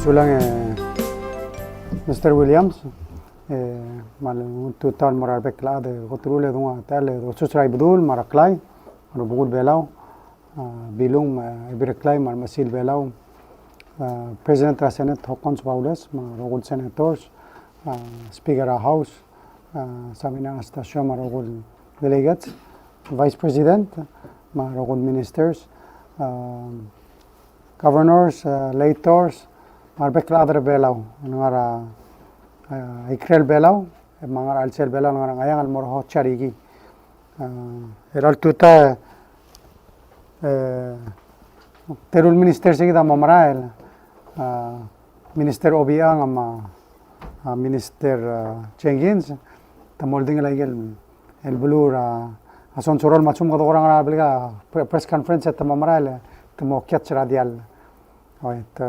Sulang Mr. Williams mal total moral bekla de gotrule dunga tale do susrai bedul maraklai mar bugul belau bilung ibreklai mar masil belau President of Senate Hokons Paules mar rogul senators Speaker of House Samina Stasio mar rogul delegates Vice President mar rogul ministers governors lators mar bekla adre belau ngara ikrel belau mangar alsel belau ngara ngayang almor ho charigi eral tuta terul minister sigi da mamrael minister obiang ama minister chengins tamolding lagel el blur ason sorol machum godo orang ara belga press conference at mamrael tamo catch radial oit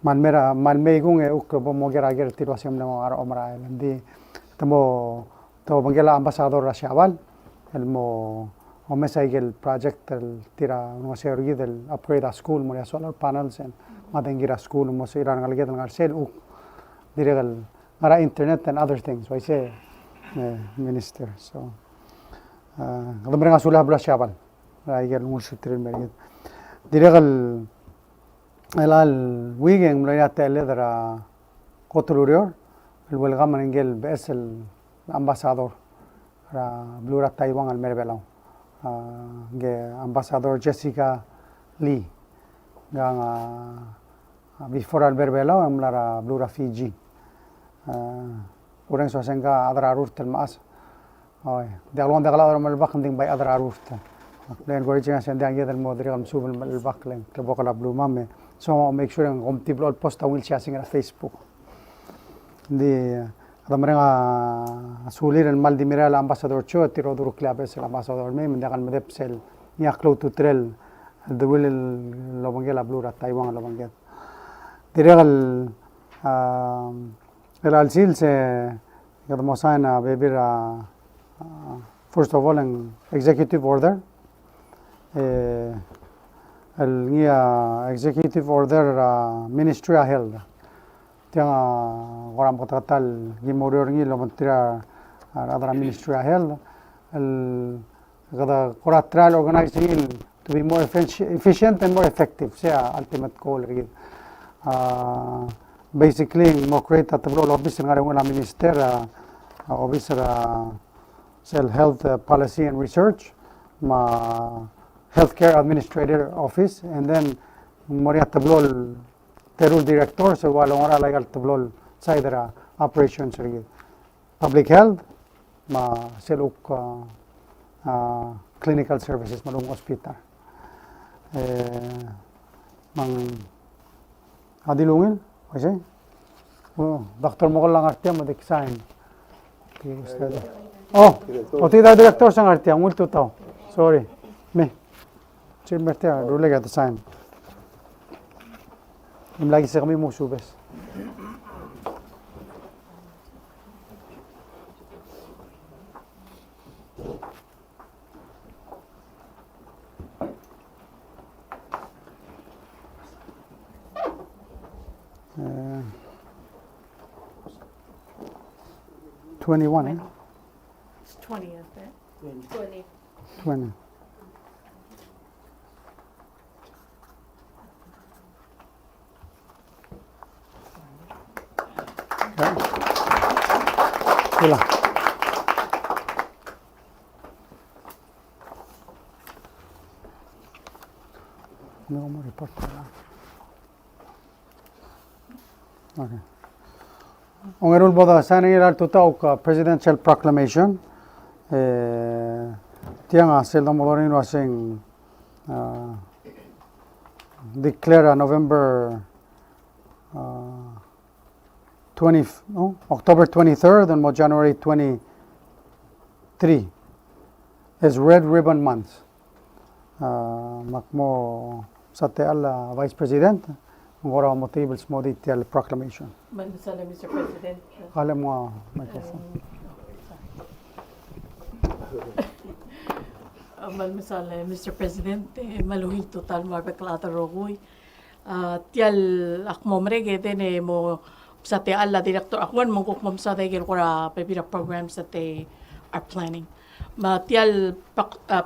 malme gung uk mo gerager tiro siam na ara omra di tamo to bangela ambassador rashaval el mo omesagel project el tira no sergi del upgrade a school mo solar panels and madengira school mo iran galget ngal sel uk diregal ara internet and other things I say minister so gadamrenga sulah rashaval raigel musitrin merget diregal el weekend mulai tele dara kotulurior el welcome engel bes el ambassador ra blura taiwan al merbelau ge ambassador Jessica Lee gang before al merbelau amlara blura Fiji orang so senga adra rurtel mas oy daglon dagla mal baknding bay adra rurtel len goricina sendang yedel modri am subel mal baklen ke bokala blue mame so make sure ang omtiblo posta will chasing at Facebook di adamrenga sulir el mal dimira el ambassador cho tiro duro clabes el ambassador me mendakan medepsel ni aklo tutrel de will lo bangela blura Taiwan lo bangel diregal el alsil se gadmosana bebira first of all an executive order el executive order ministry of health tiang goram kotatal gimorior ngi lomontira adra ministry of health el gada coratral organizing to be more efficient and more effective sea ultimate goal rig basically mo create at the office ngare ngala minister officer cell health policy and research ma healthcare administrator office and then moria tablol terul director so walongora legal tablol saidera operations rig public health ma seluk clinical services malung hospital mang adilungin kasi doctor mo ko lang artiam mo diksain otida director sang artiam multo tao sorry me Chimerte rule ga design imlagi se kami musubes uh, 21 It's 20, isn't it? 20 Hola. No more report. Okay. Honorable Boda Sanir to presidential proclamation. Tianga Selda Modorin was saying declare November October 23rd and January 23 is Red Ribbon Month. Makmo sate al Vice President, ngora motibles mo detail proclamation. Mansala, Mr. President. Kala mo microphone. Malmisal, Mr. President, maluhil total marbeklata rogoy. tial akmo mrege dene mo sa te alla director akwan mong mom sa te gel kora pepira programs that they are planning. Ma tial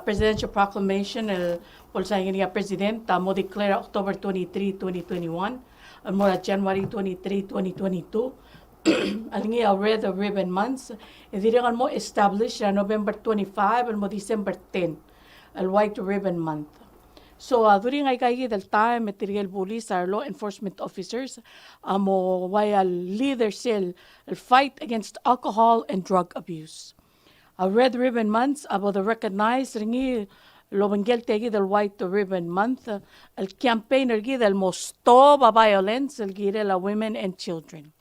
presidential proclamation el polsa nga president mo declare October 23, 2021 al mora January 23, 2022 alingi a red ribbon months e dirigan mo establish November 25 al mo December 10 al white ribbon month. So, during ay kaya del time, material police, our law enforcement officers, mo waya leader sil fight against alcohol and drug abuse. Red Ribbon Month, abo the recognized ringi lobangel tegi del White Ribbon Month, el campaign ergi del mo stop a violence, el gire la women and children.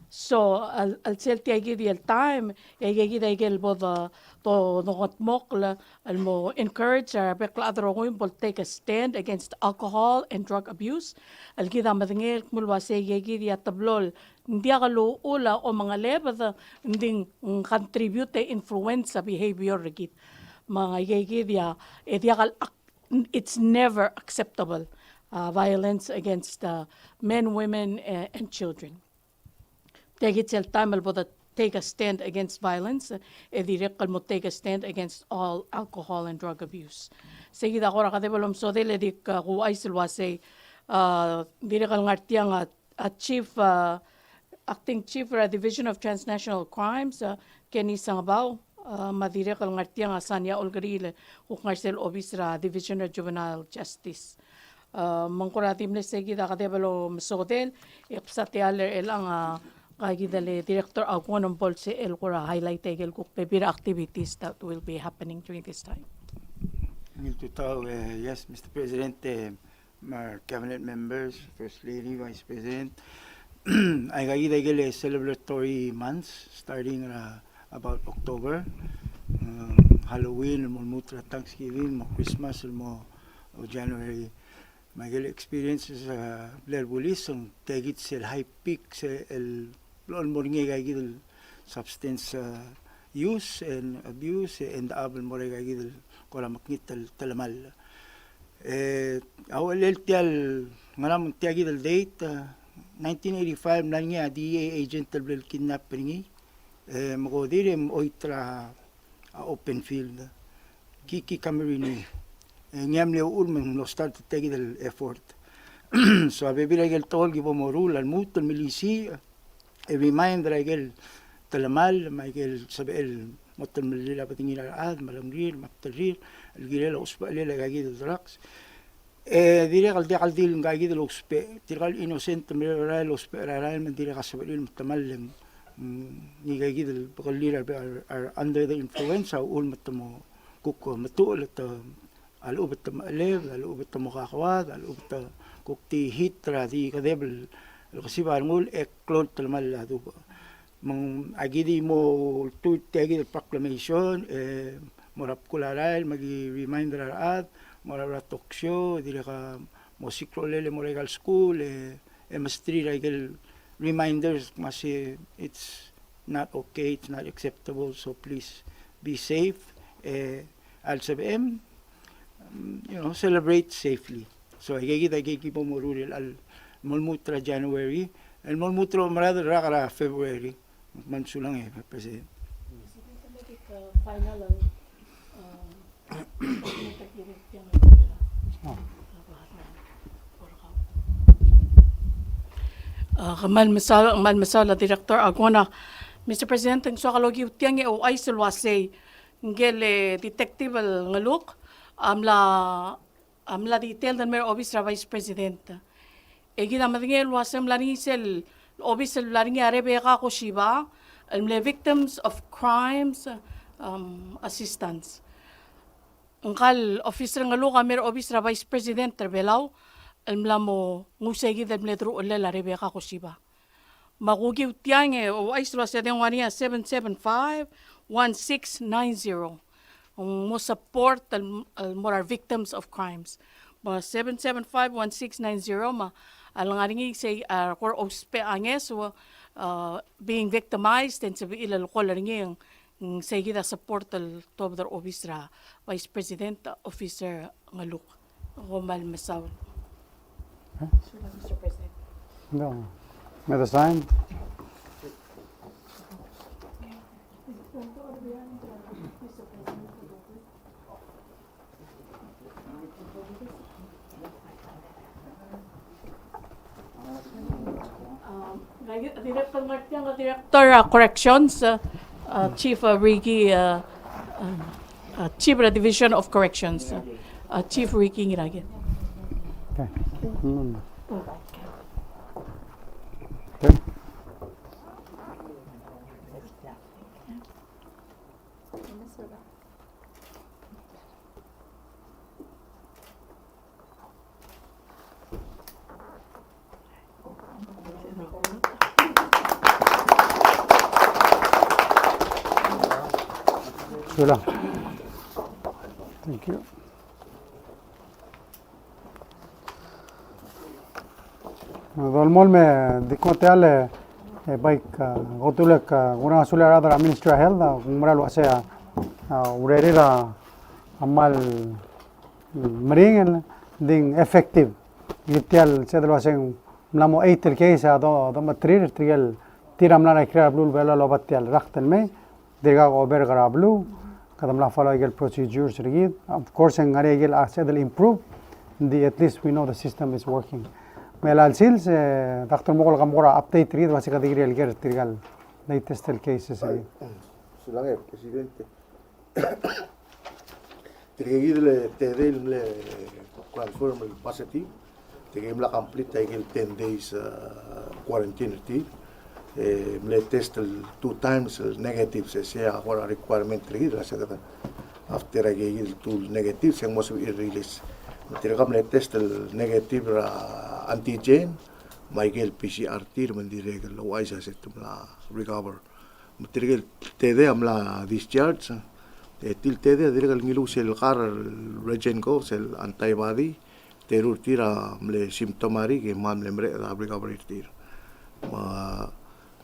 So, al sel tiagi di el time, egi di el boda to ngot mokla, al mo encourage our bekla adrogoyin will take a stand against alcohol and drug abuse. Al gida madingil mulwa se egi di atablol, hindi akalo ula o mga lebada, hindi contribute influence sa behavior regit. Mga egi di it's never acceptable violence against men, women, and children. Take it time boda take a stand against violence, direct mo take a stand against all alcohol and drug abuse. Sige da kora kadebalom so dele dik kuay silwase direct ngartiang chief acting chief division of transnational crimes Kenny Sengebau madirek ngartiang Sanya Olgaril ukngarsel obisra division of juvenile justice. Mangkuratim le sige da kadebalom so del ipsate aler elang Kagidale Director Agwan on Bolse El Kura highlight egel kuk pepira activities that will be happening during this time. Yes, Mr. President, my cabinet members, First Lady, Vice President, I got celebratory months starting about October, Halloween, Mutra Thanksgiving, Christmas, January. My experiences Blair Bulis ang tegit sel high peak el lon moringe gagil substance use and abuse and abel moringe gagil kora maknit talamal awal el tial ngaram tiagi del date 1985 nanya DEA agent del kidnapping magodirem oitra open field kiki Cameroon Ngamle ulmen no start to take the effort. So abibila gel tol gibo morul al mut al milisi a reminder gel talamal ma gel sabel motel milila patingin al malamrir maptarir el gilel uspa lela gagid drugs dire gal dil gagid el uspe tiral innocent milira el uspe raral men dire gasabel mutamal ni gagid el baglir are under the influence ul matamo kuko matul alubet malev alubet mukakawad alubet kukti hitra di kadebel kasi barngul eklon talmal lado mang agidi mo tu tegi proclamation morap kularal magi reminder ad morap toksyo dire ka mo siklolele mo legal school mastri legal reminders masi it's not okay, it's not acceptable, so please be safe al sabem celebrate safely. So agigi po moruril al molmutra January, el molmutra marada rakara February. Manso lang President. Final Kamal Masala Director Agona. Mr. President, ang sakalogi utiyang o ay sulwasay ngele detective ngaluk amla detail dan mer office Vice President. Egi na madingel wasam lanisel office laringi arebe ka ko shiba le victims of crimes assistance. Ngkal officer ngaluk mer office Vice President terbelaw mo ngusegi dan mledro ulle arebe ka ko shiba. Magugi utiyang o ay sulwasay den wania 775-1690. Mo support more victims of crimes. Mga 775-1690 alangaringi say or ospe anges being victimized and sabi ilal ko laringi say kita support to the office Vice President Officer ngaluk Romal Masaw. Mr. President. No. May the sign. Director Martian, Director Corrections, Chief Ricky, Chief Division of Corrections, Chief Ricky Ngiragin. Okay. Okay. Sula. Thank you. Dolmol me dikoteale baik gotulek guna suler adara Ministry of Health ngumral wasea urerira amal meringen ding effective gitial sedelo waseng mlamo 8 case do matrir trial tiram la kra blue bela lobatial raktel me dirga ober grablu kadam la follow igel procedures rigid of course ngare igel sedel improve at least we know the system is working melal sils dr mogol gamora update rigid wasika digri el ger trial latest cases Surangel, presidente. Tigil le transform el positive. Tigil la complete el 10 days quarantine le test 2 times negative se sea ahora requirement tigil se da after tigil 2 negative se must be release. Tigil le test negative antigen Michael PCR tir mendireg lo waisa se tumla recover. Tigil tede amla discharge til tede dirgal ngilu sel qar regen go sel antibody terur tira mle symptomari ke mam lemre da recover tir ma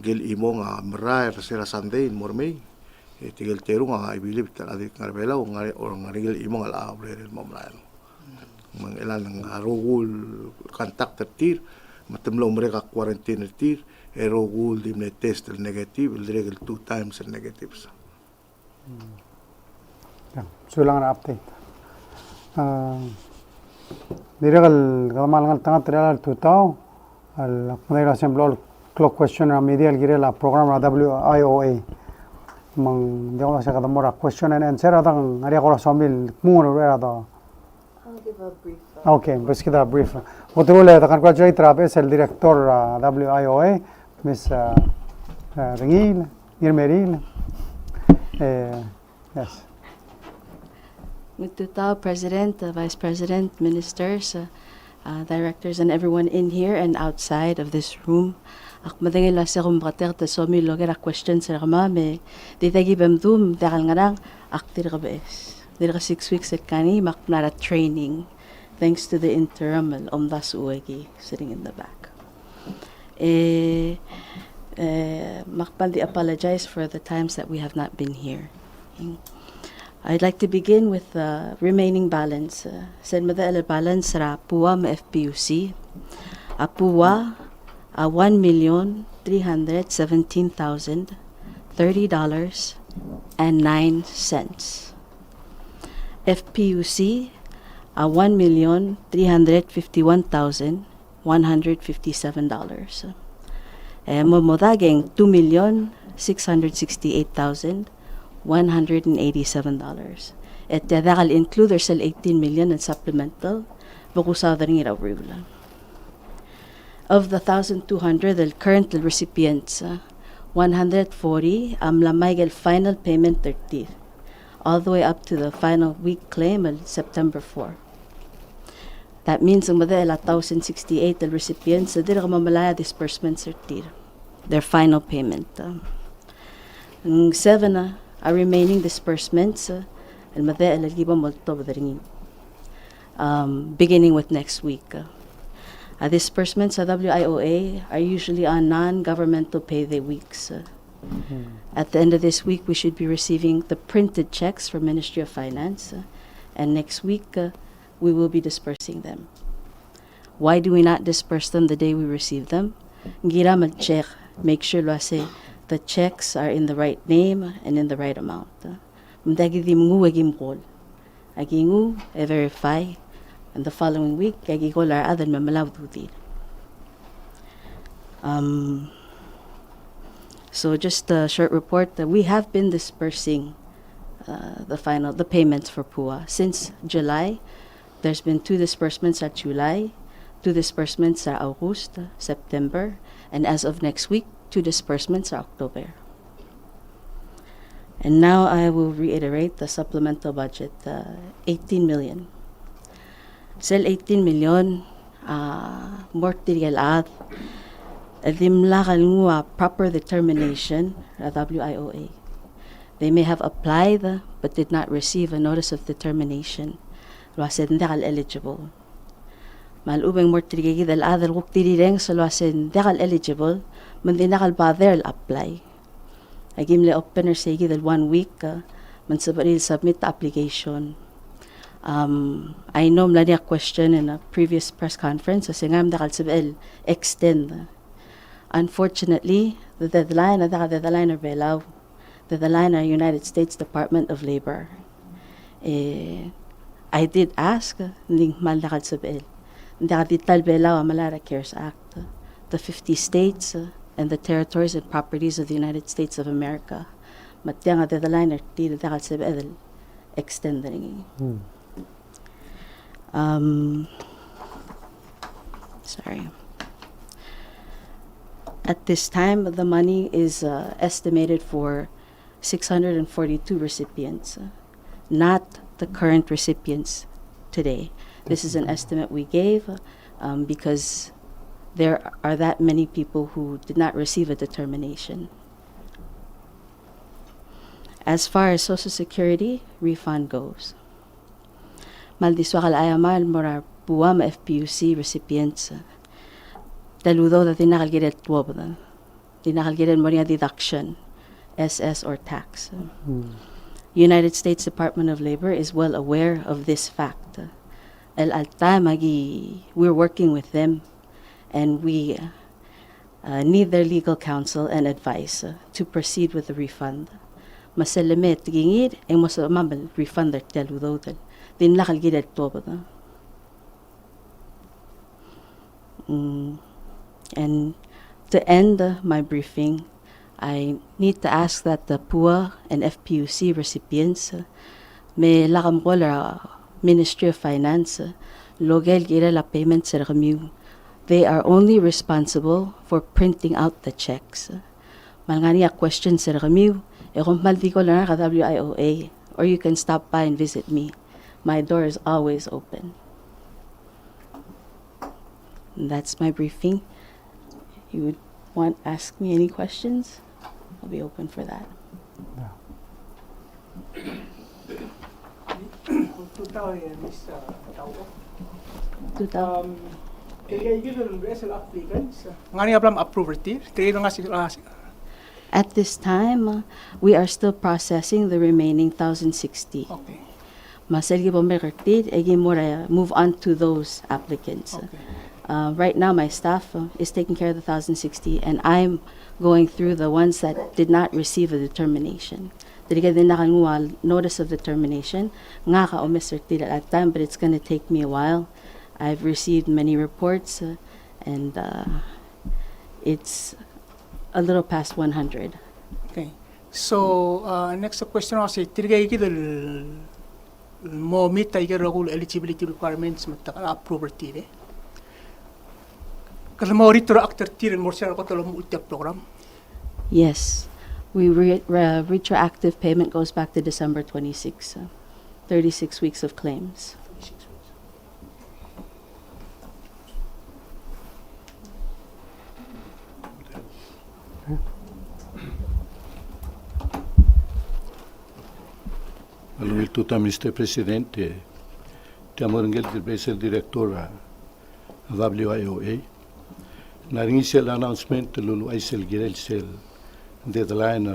gel imonga mraer sera sunday mormei tigil terunga I believe ta adik ngarbela o ngari gel imonga la abre el mamlael mang elan arugul contact tir matemlo mereka quarantine tir erogul dimne test el negative el direct 2 times el negatives. Sulang update. Diragal gamal ngal tanga trial tutao al modelo assemblol clock question media el gire la program WIOA mang diaw sa kadamora question and answer adang ari ko somil mungo era da. I'll give a brief. Okay, pues queda brief. Otro le congratulate es el director WIOA, Miss Rengil, Irmeril. Yes. Mututao, President, Vice President, Ministers, Directors, and everyone in here and outside of this room. Akmadengil la sa kumbater ta somi logera questions sa kama me ditagi bamdum dagal ngarang aktir ka bes. Dira 6 weeks at kani maknara training. Thanks to the interim Omdas Uegi sitting in the back. Makpandi apologize for the times that we have not been here. I'd like to begin with the remaining balance. Sen mada el balance ra puwa ma FPUC. Apuwa $1,317,030.09. FPUC $1,351,157. Momodageng $2,668,187. That will include there's $18 million in supplemental. Of the 1,200 the current recipients, 140 lamay final payment 30th, all the way up to the final week claim on September 4. That means ang madala 1,068 the recipients sa dira mamalaya disbursements their final payment. 7 are remaining disbursements al madala giba multo beginning with next week. Disbursements sa WIOA are usually on non-governmental payday weeks. At the end of this week, we should be receiving the printed checks from Ministry of Finance, and next week we will be dispersing them. Why do we not disperse them the day we receive them? Ngira mag-check, make sure the checks are in the right name and in the right amount. Mdagi di mungu agim call. Agingu, verify, and the following week, agi call our other mamalaw duty. So just a short report that we have been dispersing the payments for PUA since July. There's been 2 disbursements at July, 2 disbursements at August, September, and as of next week, 2 disbursements at October. And now I will reiterate the supplemental budget, 18 million. Sel 18 million, mortigal at dimla proper determination at WIOA. They may have applied but did not receive a notice of determination. Luasen dekal eligible. Malubeng mortigal dal other wuktirireng so luasen dekal eligible, man di nakal bother apply. Agim le opener segi dal 1 week, man sabaril submit the application. I know mlani a question in a previous press conference, so singam dekal sabel extend. Unfortunately, the deadline of the deadline of United States Department of Labor. I did ask, ning malakad sabel. Ndakadital belaw Malara CARES Act, the 50 states and the territories and properties of the United States of America. Matyang the deadline ti dakal sabel extending. Sorry. At this time, the money is estimated for 642 recipients, not the current recipients today. This is an estimate we gave because there are that many people who did not receive a determination. As far as Social Security refund goes, maldiswakal ayamal mora buwam FPUC recipients. Daludo that dinakalgiret tuwab dinakalgiret moria deduction, SS or tax. United States Department of Labor is well aware of this fact. We're working with them, and we need their legal counsel and advice to proceed with the refund. Masalamet gingid ay masamabal refund their daludo dinakalgiret tuwab. And to end my briefing, I need to ask that the PUA and FPUC recipients may lakamkola Ministry of Finance logel gira la payment sa remiu. They are only responsible for printing out the checks. Malngani a question sa remiu, maldi ko lang ka WIOA, or you can stop by and visit me. My door is always open. And that's my briefing. You would want to ask me any questions? I'll be open for that. At this time, we are still processing the remaining 1,060. Okay. Move on to those applicants. Okay. Right now, my staff is taking care of the 1,060, and I'm going through the ones that did not receive a determination. Notice of determination. At that time, but it's going to take me a while. I've received many reports, and it's a little past 100. Okay. So, next question was, mo meet eligibility requirements approval. Yes, retroactive payment goes back to December 26, 36 weeks of claims. Allora, tutto Mr. Presidente, Surangel il Director WIOA. Naringi announcement lulu aisel girel sel deadline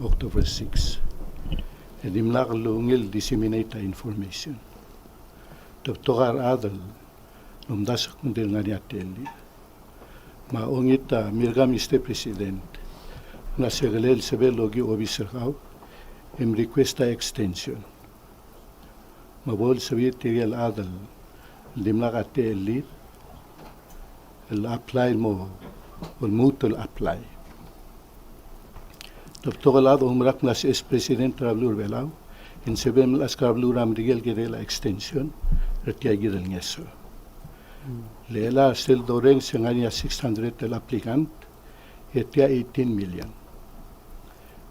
October 6. Edimlak lungil disseminate information. Doktor adal lumdasak mo din nga niya teli. Maungit mirga Mr. President, na segalel sebe logi officer kao, requesta extension. Mabol sabi tigil adal, limla ka teli, apply mo, mutual apply. Toktokalad umrak na si President Travelur Belaw, in sebem las Travelur Amrigel Girela extension, retia gidel ngeso. Lela sel doreng senganya 600 el applicant, etia 18 million.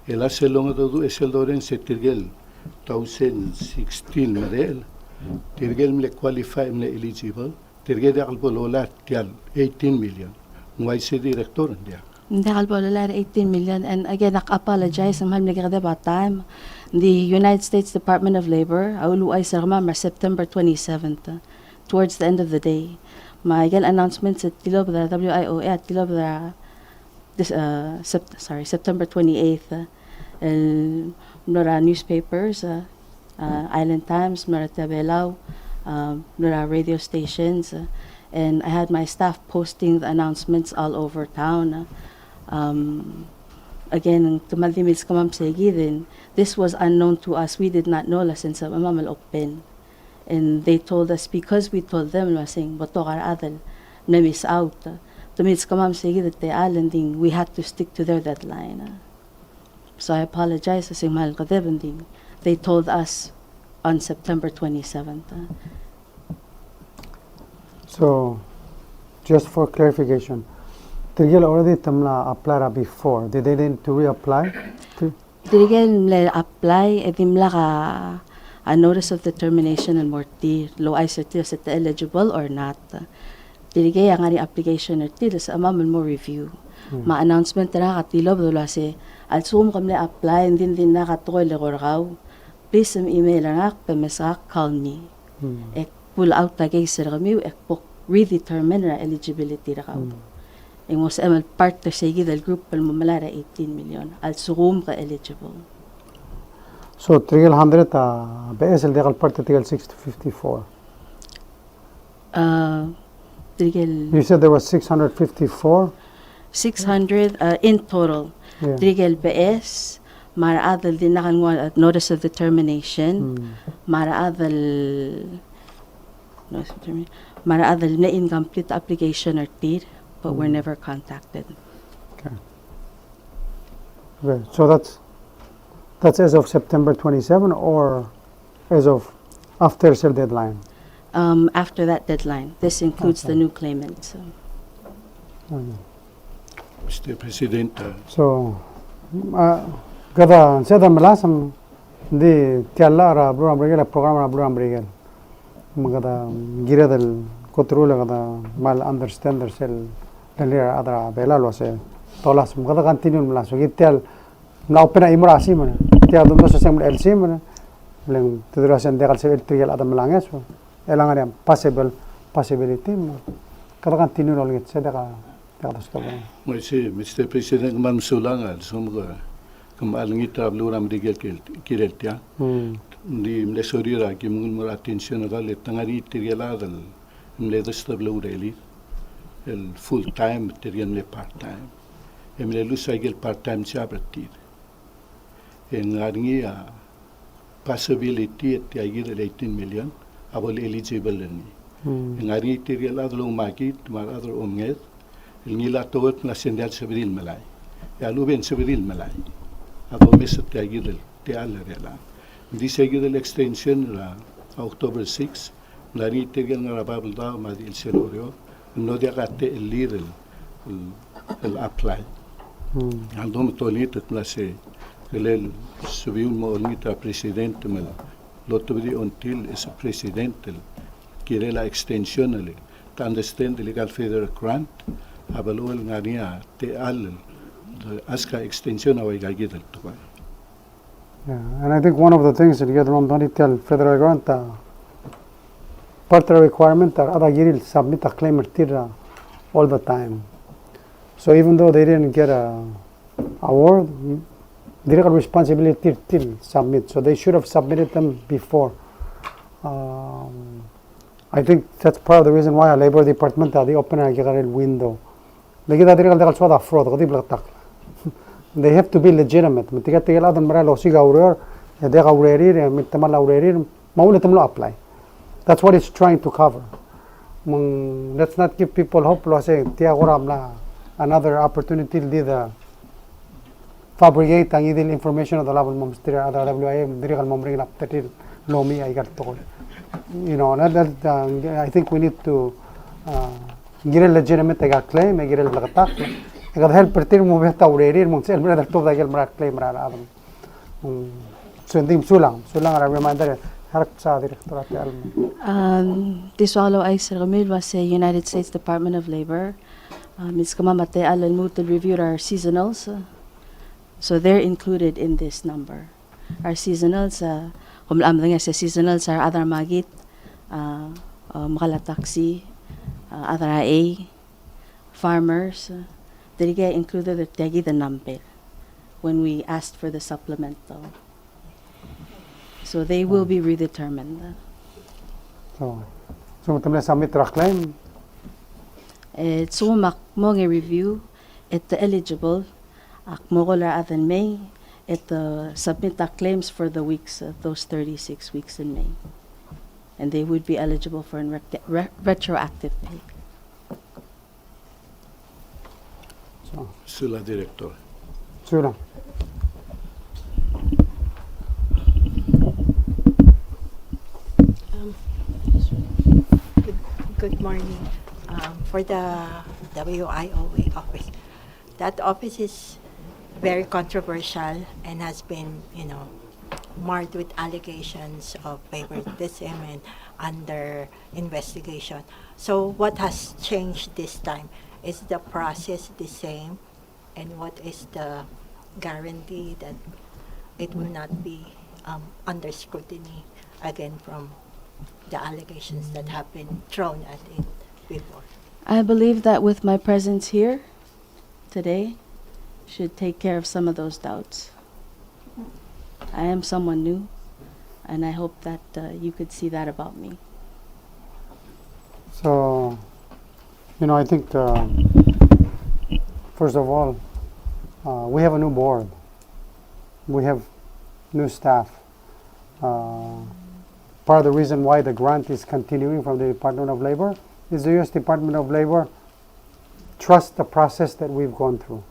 Ela selong do esel doreng se tirgel 2016 medel, tirgel mle qualify mle eligible, tirgel albo lola tial 18 million. Ngway si director ndia. Hindi kalbola 18 million, and again, apologize sa mahal nagkakada about time. The United States Department of Labor, auluay sa ramamar September 27th, towards the end of the day. Maigel announcements at tilob the WIOA at tilob the September 28th. Nora newspapers, Island Times, Nora Tabelaw, Nora radio stations, and I had my staff posting the announcements all over town. Again, tumaldimis kamam segi, then this was unknown to us. We did not know la since mamamal open. And they told us, because we told them, saying, botokar adal, na miss out. Tumis kamam segi that they islanding, we had to stick to their deadline. So I apologize sa sing mahal kadebanding. They told us on September 27th. So, just for clarification, Tirgil already tamla apply before. Did they need to reapply? Tirigel mle apply, edimla ka a notice of determination and morti, lo ay certificate sa eligible or not. Tirigay ang ari application or tila sa amaman mo review. Ma-announcement na katilob dola si al sum kamle apply and din na katoy le korkaw. Please some email ang pemesak call me. Ek pull out tagay sir kami ek pok redetermine na eligibility ra kaw. Ing mo sa part to say del group pal mamalara 18 million al sum ka eligible. So, Tirgil 100, BSL degal part Tirgil 6 to 54. Tirigel You said there was 654? 600 in total. Yeah. Tirigel BS, maraadal din nakanwa at notice of determination, maraadal na incomplete application or TIR, but were never contacted. Okay. So that's as of September 27 or as of after sale deadline? After that deadline, this includes the new claimants. Mr. President, So, kada seda malasam di tialla ra blue umbrella program ra blue umbrella. Magada gira del control kada mal understander sel dalira adra bela lo se tolas magada continue malaso gitial na opena imura simana tial dum so sem el simana leng tidra sen degal se trial adam malanges elangan yang possibility kada continue lo git sedaka kada stop. Mr. President, man sulangal sumga kamalangi tablo ram digel kireltia. Di mlesorira ki mungul attention gal tangari tirgeladal mledas tablo reli el full time tirgen part time. Emle lusagel part time chabertir. En arngi possibility at yagir 18 million abol eligible ni. En arngi tirgeladal makit mar adro omnget ngila tawat na sendal sabril malay. Ya luben sabril malay. Ado mesat yagir tial rela. Di seguir extension la October 6, la tirgel nga rababel da ma di el celorio, no de agate el lead el apply. Aldom tolit et la se el subiu mo nita presidente mal lotobri until es presidente quiere la extension le to understand the legal federal grant abalo el ngania te al aska extension away gagidel to. Yeah, and I think one of the things that you get wrong, don't tell federal grant, part of the requirement are other giril submit a claim all the time. So even though they didn't get a award, they got responsibility to submit. So they should have submitted them before I think that's part of the reason why a labor department they open a window. Fraud. They have to be legitimate. Apply. That's what it's trying to cover. Let's not give people hope. Another opportunity to fabricate ang information of the level you know, I think we need to get a legitimate claim, get a lagatak. I got help pretty mo beta urerir mo sel brother to da gel mara claim ra adam. So ndim sulang ra reminder harap sa direktorat almo. Tiswalo ay Surangel was the United States Department of Labor. Ms. Kamamate Alan Mutul reviewed our seasonals. So they're included in this number. Our seasonals, seasonals are other magit, makalataksi, other A, farmers. They get included the number when we asked for the supplemental. So they will be redetermined. So tamle submit ra claim. It's a review. It's eligible. Akmogola athan May. It submit the claims for the weeks, those 36 weeks in May. And they would be eligible for retroactive pay. Sula Director. Sula. Good morning. For the WIOA office, that office is very controversial and has been, marred with allegations of favoritism and under investigation. So what has changed this time? Is the process the same? And what is the guarantee that it will not be under scrutiny again from the allegations that have been thrown at it before? I believe that with my presence here today should take care of some of those doubts. I am someone new, and I hope that you could see that about me. So, I think first of all, we have a new board. We have new staff. Part of the reason why the grant is continuing from the Department of Labor is the U.S. Department of Labor trusts the process that we've gone through.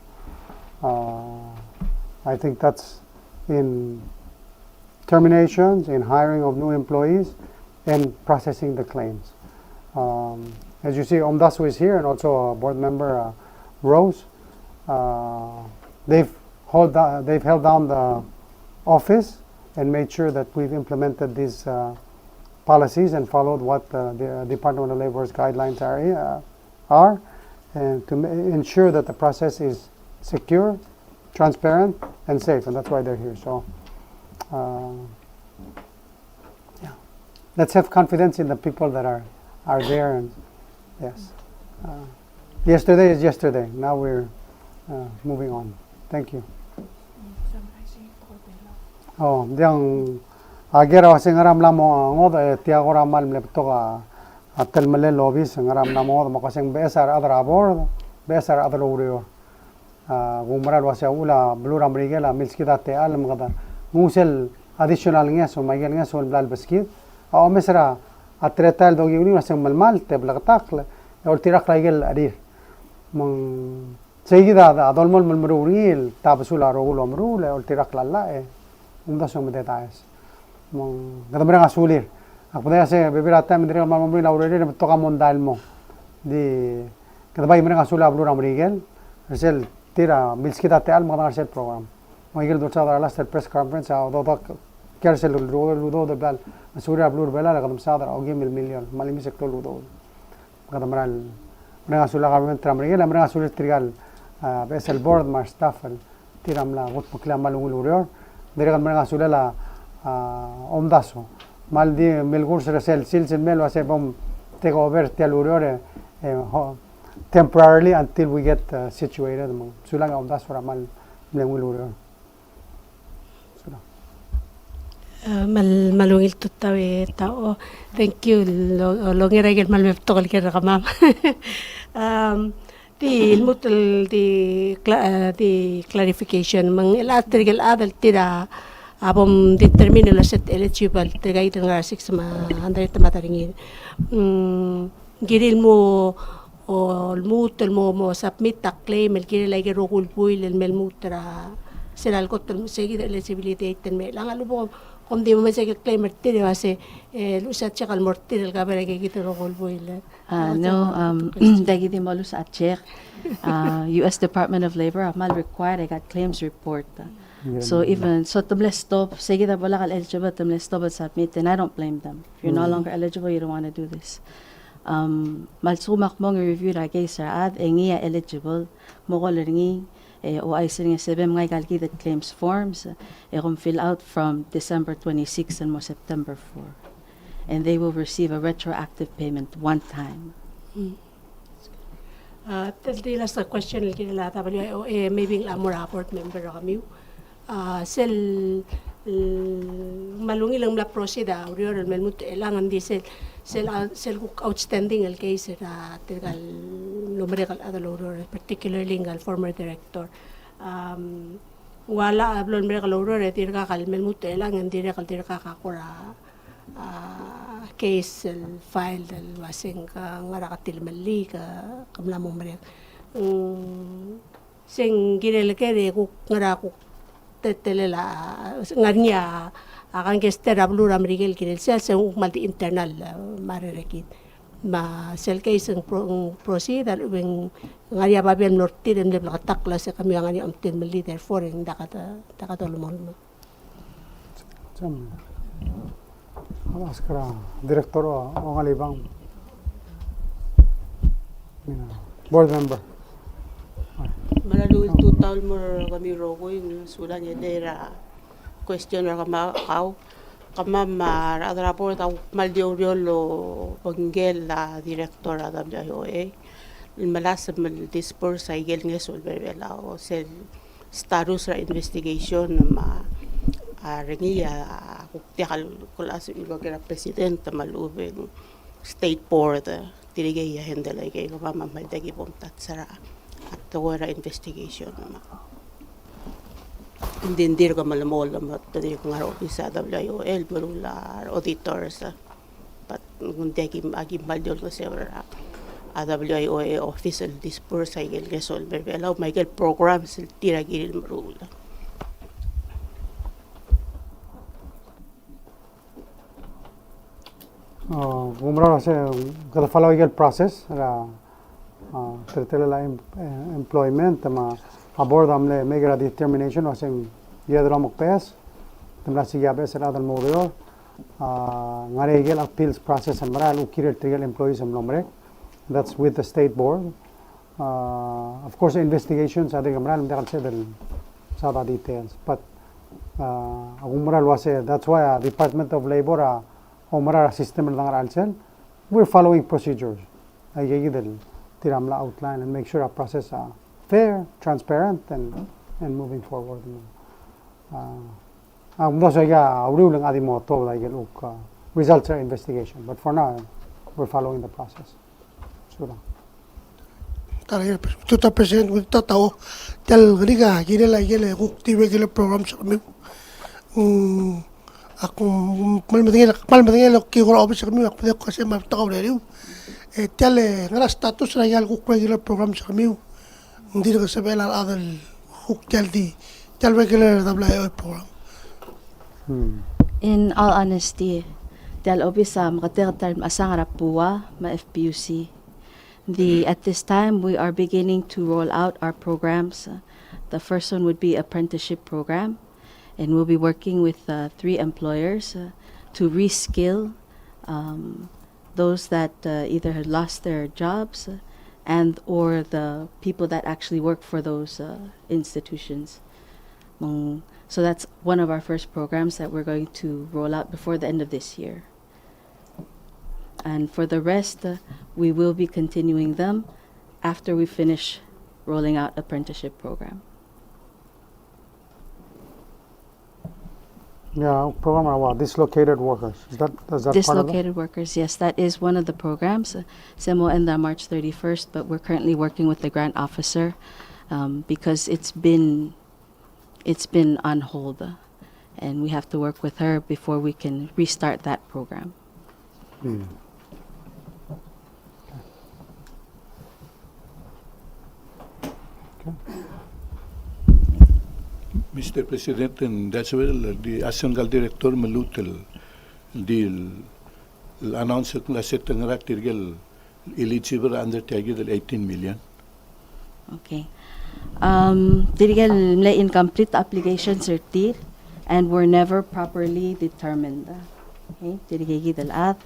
I think that's in terminations, in hiring of new employees, and processing the claims. As you see, Omdasu is here, and also board member Rose. They've held down the office and made sure that we've implemented these policies and followed what the Department of Labor's guidelines are, and to ensure that the process is secure, transparent, and safe, and that's why they're here. So, let's have confidence in the people that are there. And yes, yesterday is yesterday. Now we're moving on. Thank you. Oh, diang agera singaram lamo ngoda tiagora mal leptoga atel male lobis ngaram lamo makaseng besar adra abor besar adra urio gumral wasa ula blura mrigela milskida te al mgada musel additional ngeso magel ngeso blal beskid او mesra atretal dogi uni waseng malmal te blagtakle ol tirak raigel adir mon seguida adolmol malmruril tabsula rogulo mrule ol tirak lalla Umdaso mo detalles. Ganda mo rin asulir. Ako na kasi bibirata mo rin mamamuri na urere to ka mondal mo. Di kada ba mo rin asula blue ramrigel. Resel tira milskita te al mga resel program. Miguel Dulce da last press conference do kersel ludo de bal. Asura blue bela la kadam sadar o game million malimi sekto ludo. Kada maral rin asula government ramrigel rin asula trigal besel board mar staffel tiram la gut pukla malungul uryor. Dirikan mereka sudah la omdaso maldi melgur resel silsil melo ase bom take over tialuriore temporarily until we get situated sulang omdaso ramal melgur malungil tutawi tao. Thank you. Longi regel malmeptokol kira ka ma'am. Di ilmutul di clarification mang ilatrigel adal tira abom determine la set eligible tigay nga 6 ma 100 mataringin. Giril mo o mutul mo submit a claim el giril ay rokul puil el melmutra sila ko tul sige eligibility ten me lang alubo kung di mo sige claim tiri wase lusat chakal mortir el kabere ke gito rokul puil. Dagi di mo sa check. U.S. Department of Labor amal required I got claims report. So even so tumles stop sige da wala kal eligible tumles stop submit and I don't blame them. If you're no longer eligible you don't want to do this. Malsumak mong review ra kay sir ad engi eligible mo ko ringi o ay sing sebem ngay calculated claims forms kung fill out from December 26 and mo September 4 and they will receive a retroactive payment one time. The last question kinila WIOA maybe ang report member kami. Sel malungi lang la proseda urior melmut elangan di sel outstanding el case na tigal numerical adaloror particularly ngal former director wala ablon numerical oror tirka kal melmut elangan direka kakura case file del wasing ka ngara katil mali ka kamla mo mere sing girelkere ku ngara ku tetelela ngarnya akan kester ablu ramrigel kirel sel malti internal marerekit ma sel case ng proceed al ubeng ngarya babel norti dem lebla takla sa kami ngani amten mali therefore ng dakata lumon Jam. Alas kara direktor o ngalibang board member. Malaluil 2,000 mo kami roko yung sulan niya dera question ra kama raport au maldio riolo panggel la director da WIOA malas mal disperse ay gel ngesol berbela o sel status ra investigation ma rengiya kuktiakal kulas ilogera president malubeng state board tirigay hendela kay kama maldagi pomtat sara at tawara investigation ma dindir ka malamol at pwede kong araw sa WIOL barula auditors but hindi agim balyol ko sa WIOA official disperse ay resolve belaw may programs tira gilil marula. Gumra sa kada follow process ra tertela employment ma aboard amle make a determination wasing yadra mokpes tamla sigabe sa dal morio ngaregel appeals process amral ukir trial employees amlomre that's with the state board of course investigations ade amral mdakal sa del sada details but agumral wase that's why Department of Labor umara system lang alsel we're following procedures ay gigidel tiramla outline and make sure our process fair, transparent, and moving forward. Results are investigation, but for now, we're following the process. Tuta President, kung tatao, tal galiga, ginala kung regular program sa kami. Akong malmatingin kikura office sa kami, ako kasi matakaw na rin. Tal nga status na kung regular program sa kami. Hindi na kasabi lang adal hukjal di tal regular WIOA program. In all honesty, dahil obisa makatirtar asang rapuwa ma FPUC. At this time we are beginning to roll out our programs. The first one would be apprenticeship program, and we'll be working with 3 employers to reskill those that either had lost their jobs and or the people that actually work for those institutions. So that's one of our first programs that we're going to roll out before the end of this year. And for the rest, we will be continuing them after we finish rolling out apprenticeship program. Yeah, program what? Dislocated workers. Is that part of it? Dislocated workers, yes, that is one of the programs. SEMO end on March 31st, but we're currently working with the grant officer because it's been on hold, and we have to work with her before we can restart that program. Mr. President, and that's well, the Sengebau director malutel the announce la setangara tirgel eligible under tagid 18 million. Okay. Tirigel mle incomplete applications are tir and were never properly determined. Okay, tirigegi dalat.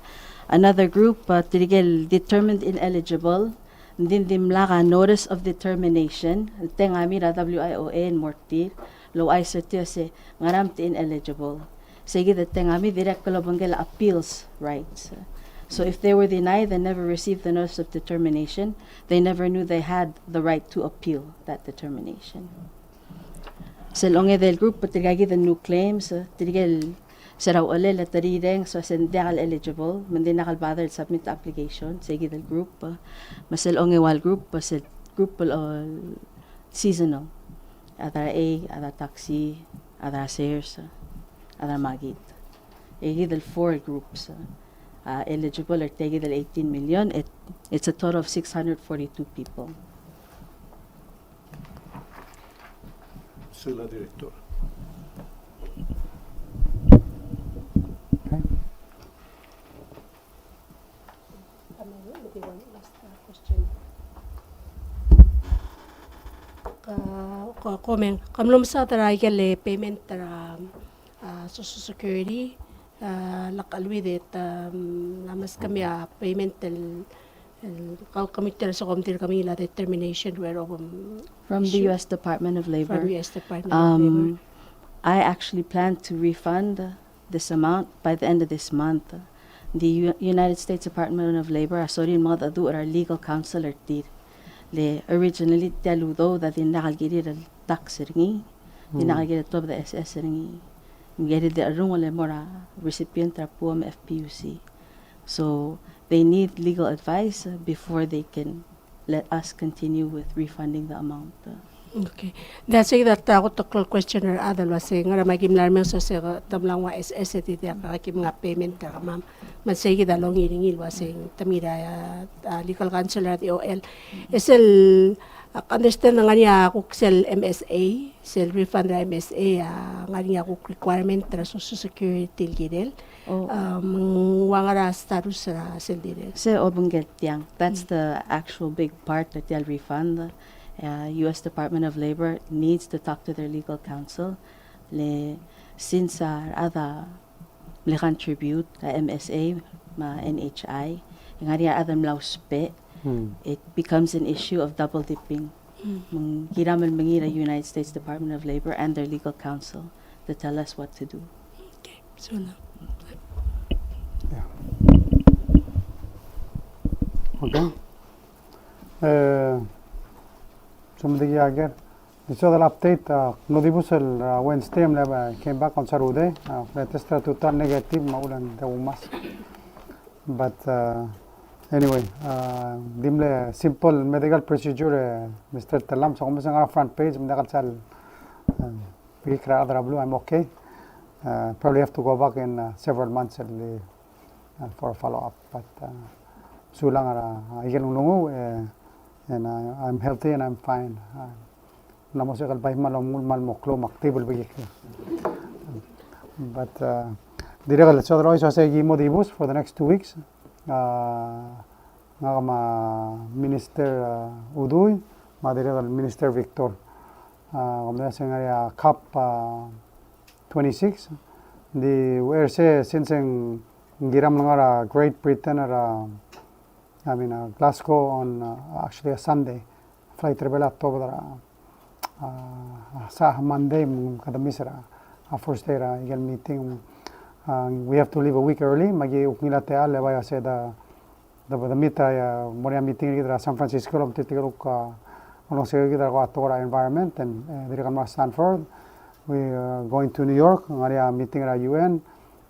Another group, tirigel determined ineligible. Din dimlaka notice of determination. Tengami ra WIOA and mortir. Low I se ngaram ti ineligible. Sige that tengami direct kolobangel appeals rights. So if they were denied, they never received the notice of determination. They never knew they had the right to appeal that determination. Sa longe del group, patigagi the new claims, tirigel saraw ole la tarireng so sendal eligible, mandi nakalbother submit the application. Sige del group, masel onge wal group, masel group seasonal. Adara A, adara taxi, adara sayers, adara magid. Egi del 4 groups. Eligible are taking the 18 million. It's a total of 642 people. Sila director. Okay. Comment. Kamlum sa taraygal payment tara Social Security. Lakalwidit namas kami payment kami sa komite kami la determination where From the U.S. Department of Labor. From U.S. Department of Labor. I actually plan to refund this amount by the end of this month. The United States Department of Labor asorin mo adu our legal counsel tir le originally taludo that in nakalgiri tax ringi dinakagiri to the SS ringi ngeri de arungole mora recipient trapuam FPUC. So they need legal advice before they can let us continue with refunding the amount. Okay. That's it that ako to questioner adal wasi nga magim larmen so se tamlang wa SS ti kakim nga payment ka ma'am. Mansay dalong ngilingil wasi tamira legal counsel at OL. Esel understand nga niya kung sel MSA, sel refund ra MSA nga niya kung requirement tra Social Security gidel. Wangara status ra sel didel. Se obungel tiang. That's the actual big part that they'll refund. U.S. Department of Labor needs to talk to their legal counsel. Since ada le contribute MSA ma NHI, yung adam lauspe, it becomes an issue of double dipping. Hiraman mangira United States Department of Labor and their legal counsel to tell us what to do. Okay, so na. Yeah. Okay. Somebody again. This other update, Nodibusel Wednesday, I came back on Saturday. The test to turn negative, maulan umas. But anyway, dimle simple medical procedure, Mr. Talam, so almost on front page, I'm okay. Probably have to go back in several months for a follow-up. But sulang and I'm healthy and I'm fine. Namosikal pa malomul malmoklo maktibul bigik. But directly so otherwise I say gimo dibus for the next 2 weeks. Nga Minister Uduch, directly Minister Victor. Kumda singaya COP 26. The where say since ngiram ngara Great Britain or Glasgow on actually a Sunday. Flight rebel October sa Monday kada misra first day eagle meeting. We have to leave a week early. Magi uknila te ale vaya se the mita moria meeting gidra San Francisco lo titigaruk ono se gidra ko atora environment and diri kan Stanford we going to New York, ngari meeting at UN,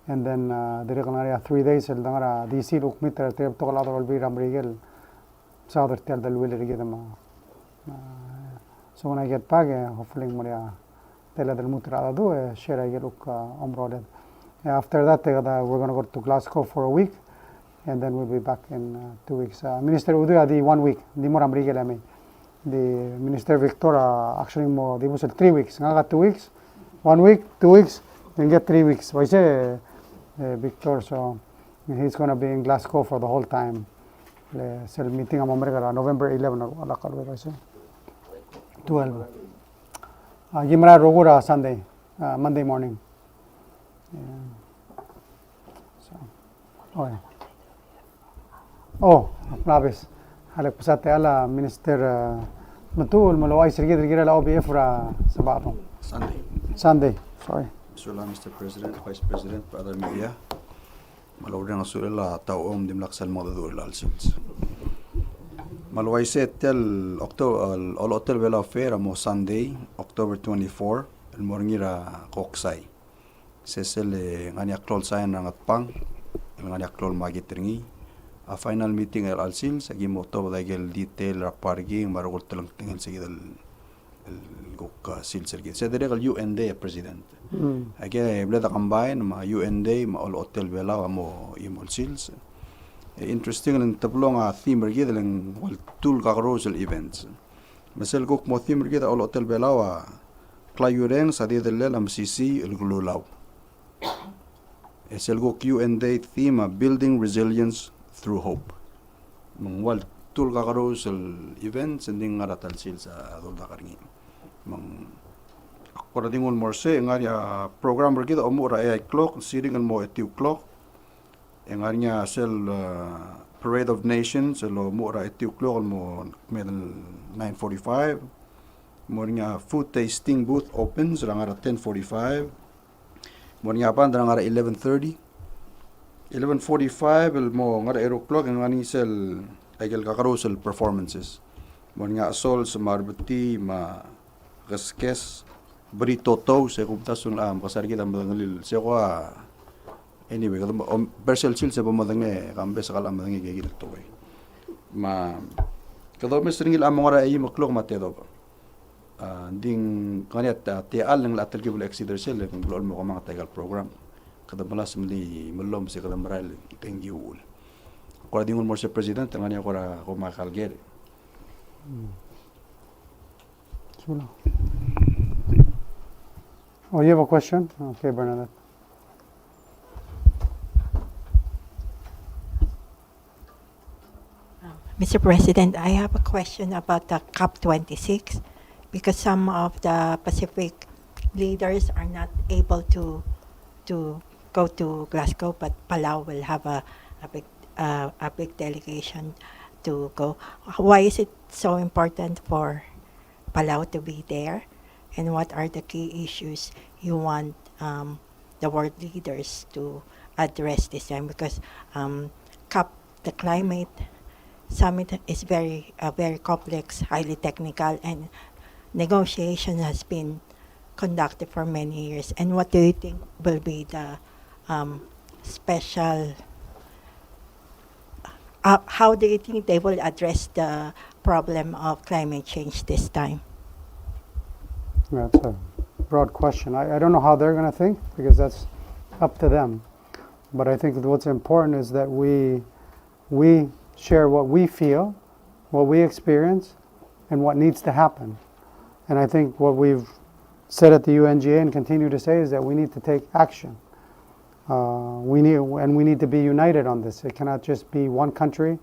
and then dire ngari 3 days el ngara DC look meet at the total other will be ramrigel. South of the will get them. So when I get back, hopefully Maria tell the mutra do share I get look umbrella. After that, we're going to go to Glasgow for a week, and then we'll be back in 2 weeks. Minister Uduch the 1 week, the more Amrigel I mean. The Minister Victoria actually more, they was 3 weeks. I got 2 weeks, 1 week, 2 weeks, then get 3 weeks. Why say Victor? So he's going to be in Glasgow for the whole time. So meeting am America November 11 ala kalwe say 12. Gimra Rogura Sunday, Monday morning. So, labis. Halak pasate ala Minister Matul Malawai Sirgid Rigira la OBF ra sabato. Sunday, sorry. Mr. President, Vice President, other media. Malawang asulala taom dimlaksal mo dadur lalsils. Malawai set tel October all hotel vela fair mo Sunday, October 24, el morngira koksay. Sesel ngania klol sayan rangat pang, ngania klol magitringi. A final meeting el alsils agi mo to dagel detail rapargi marugol telang tingel sige el gok silsergit. Sa dire el UN Day President. Age bleda combine ma UN Day ma all hotel vela mo imol sils. Interesting ang tablong theme rigi lang wal tul carousel events. Masel gok mo theme rigi all hotel vela wa clayureng sa dia del am CC el glulaw. Esel gok UN Day theme building resilience through hope. Mang wal tul carousel events ending ngaratal sils sa adol dakarngi. Mang akora dingol morse ngaria program rigi omura 8 o'clock siringan mo 2 o'clock. Engarnya sel Parade of Nations lo mura 8 o'clock mo medal 9:45. Mornya food tasting booth opens rangara 10:45. Mornya pan rangara 11:30. 11:45 el mo ngara 8 o'clock ngani sel agel carousel performances. Mornya sol smarbuti ma gaskes brito to se kumtasun am kasargi dam ngalil se ko anyway kadam bersel sil se bomadange kambe sakal amadange gegil toy ma kadam mesringil amora ay maklok matedo ding kaniat te alang la tergibul exider sel kung blol mo kamang tagal program kadam malas mli mulom se kadam ral tengiul ko dingul mo se president ngani ko ra ko makalger Oh, you have a question? Okay, Bernadette. Mr. President, I have a question about the COP26 because some of the Pacific leaders are not able to go to Glasgow, but Palau will have a big delegation to go. Why is it so important for Palau to be there? And what are the key issues you want the world leaders to address this time? Because COP, the climate summit is very complex, highly technical, and negotiation has been conducted for many years. And what do you think will be the special? How do you think they will address the problem of climate change this time? That's a broad question. I don't know how they're going to think because that's up to them. But I think that what's important is that we share what we feel, what we experience, and what needs to happen. And I think what we've said at the UNGA and continue to say is that we need to take action. We need to be united on this. It cannot just be one country,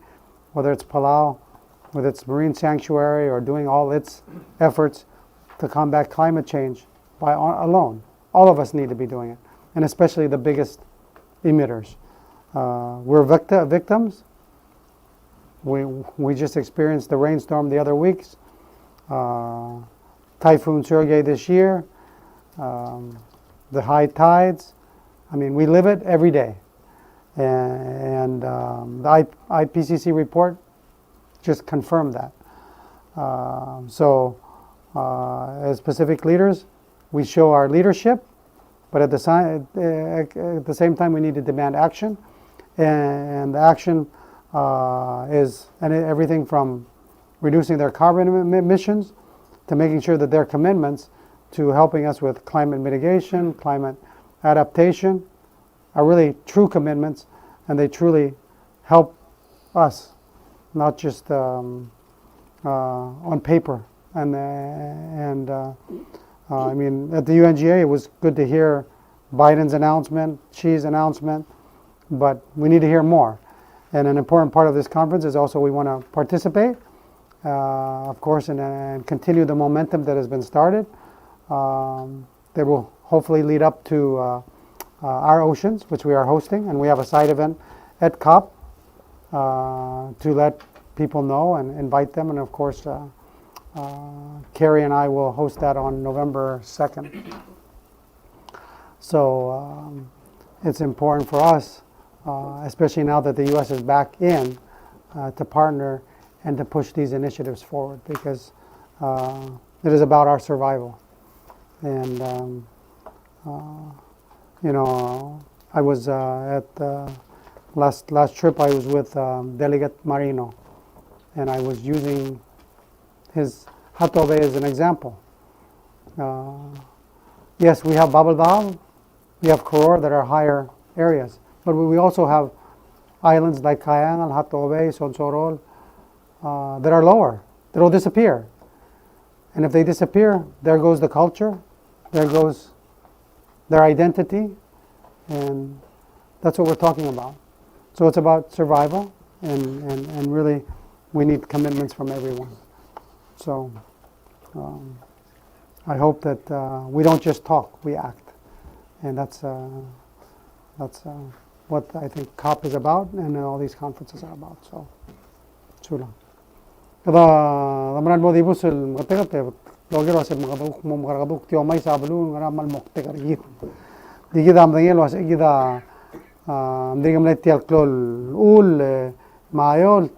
whether it's Palau, whether it's marine sanctuary, or doing all its efforts to combat climate change alone. All of us need to be doing it, and especially the biggest emitters. We're victims. We just experienced the rainstorm the other weeks, Typhoon Surangel this year, the high tides. I mean, we live it every day. And the IPCC report just confirmed that. As Pacific leaders, we show our leadership, but at the same time we need to demand action, and the action is everything from reducing their carbon emissions to making sure that their commitments to helping us with climate mitigation, climate adaptation are really true commitments, and they truly help us, not just on paper. And I mean, at the UNGA, it was good to hear Biden's announcement, Xi's announcement, but we need to hear more. And an important part of this conference is also we want to participate, of course, and continue the momentum that has been started. That will hopefully lead up to our oceans, which we are hosting, and we have a side event at COP to let people know and invite them, and of course Carrie and I will host that on November 2nd. So it's important for us, especially now that the U.S. is back in, to partner and to push these initiatives forward, because it is about our survival. And you know, I was at last trip I was with Delegate Marino, and I was using his Hatobe as an example. Yes, we have Babel Dal, we have Koror that are higher areas, but we also have islands like Kayangal, Hatobe, Sonsorol that are lower, that will disappear. And if they disappear, there goes the culture, there goes their identity, and that's what we're talking about. So it's about survival, and really we need commitments from everyone. So I hope that we don't just talk, we act. And that's what I think COP is about, and all these conferences are about. So, chula. Kada damran mo dibusul magtekate logero ase magaduk mo magaduk tio mai sablu ngara mal mokte kargit. Digida am dangel was igida digam le tial klol ul mayol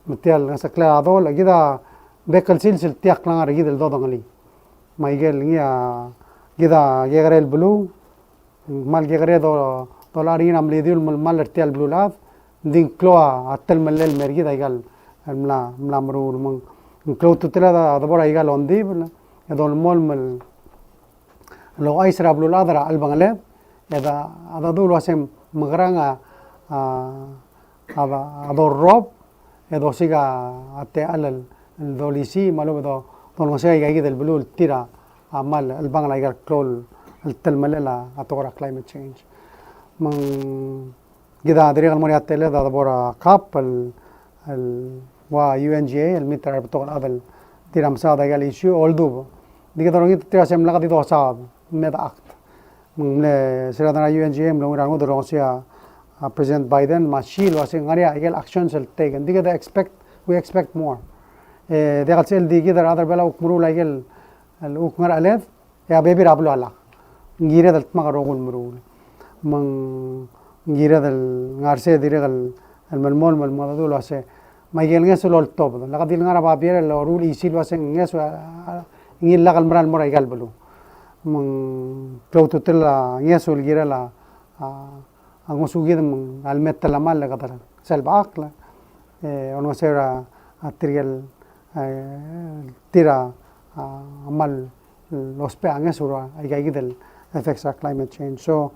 metial ngasakla adol igida bekal silsil tiak langar igida dodongali. Maigel ngia gida yegarel blu mal yegare dolari am le diul mal tial blu lav din kloa atel melel mergida igal mla mrul mung klo tutela da bora igal ondi edol mol mel lo aisra blu ladra albangale eda adadul wasem magranga ador rob edo siga ate alal dolisi malo do don wasea igi del blu tira amal albangala igal klol التلملة أتورا climate change من جدا دريق المريات تلا دا بورا كاب و UNGA الميتر بتوع قبل تيرا مساعدة قال يشو أولدوب دي كده رونيت تيرا سام لقى دي دو صعب ماذا أكت من سيرادنا UNGA من لون رانو دروسيا President Biden ماشيل واسين غريا قال actions التيجن دي كده we expect more دي قال سيل دي كده هذا بلا وكمرو لا قال الوكمر ألف يا بيبي رابلو الله ngira dal tma rogul murul mang ngira dal ngarse diregal al malmol mal madul ase maigel ngeso lol top la kadil ngara ba biere lo rul isil wase ngeso ngil lagal mral mora igal belu mang to tella ngeso gira la angosu gid mang al metala mal la kadar sel baakla ono sera atriel tira amal los pe angesura igidel affects our climate change. So,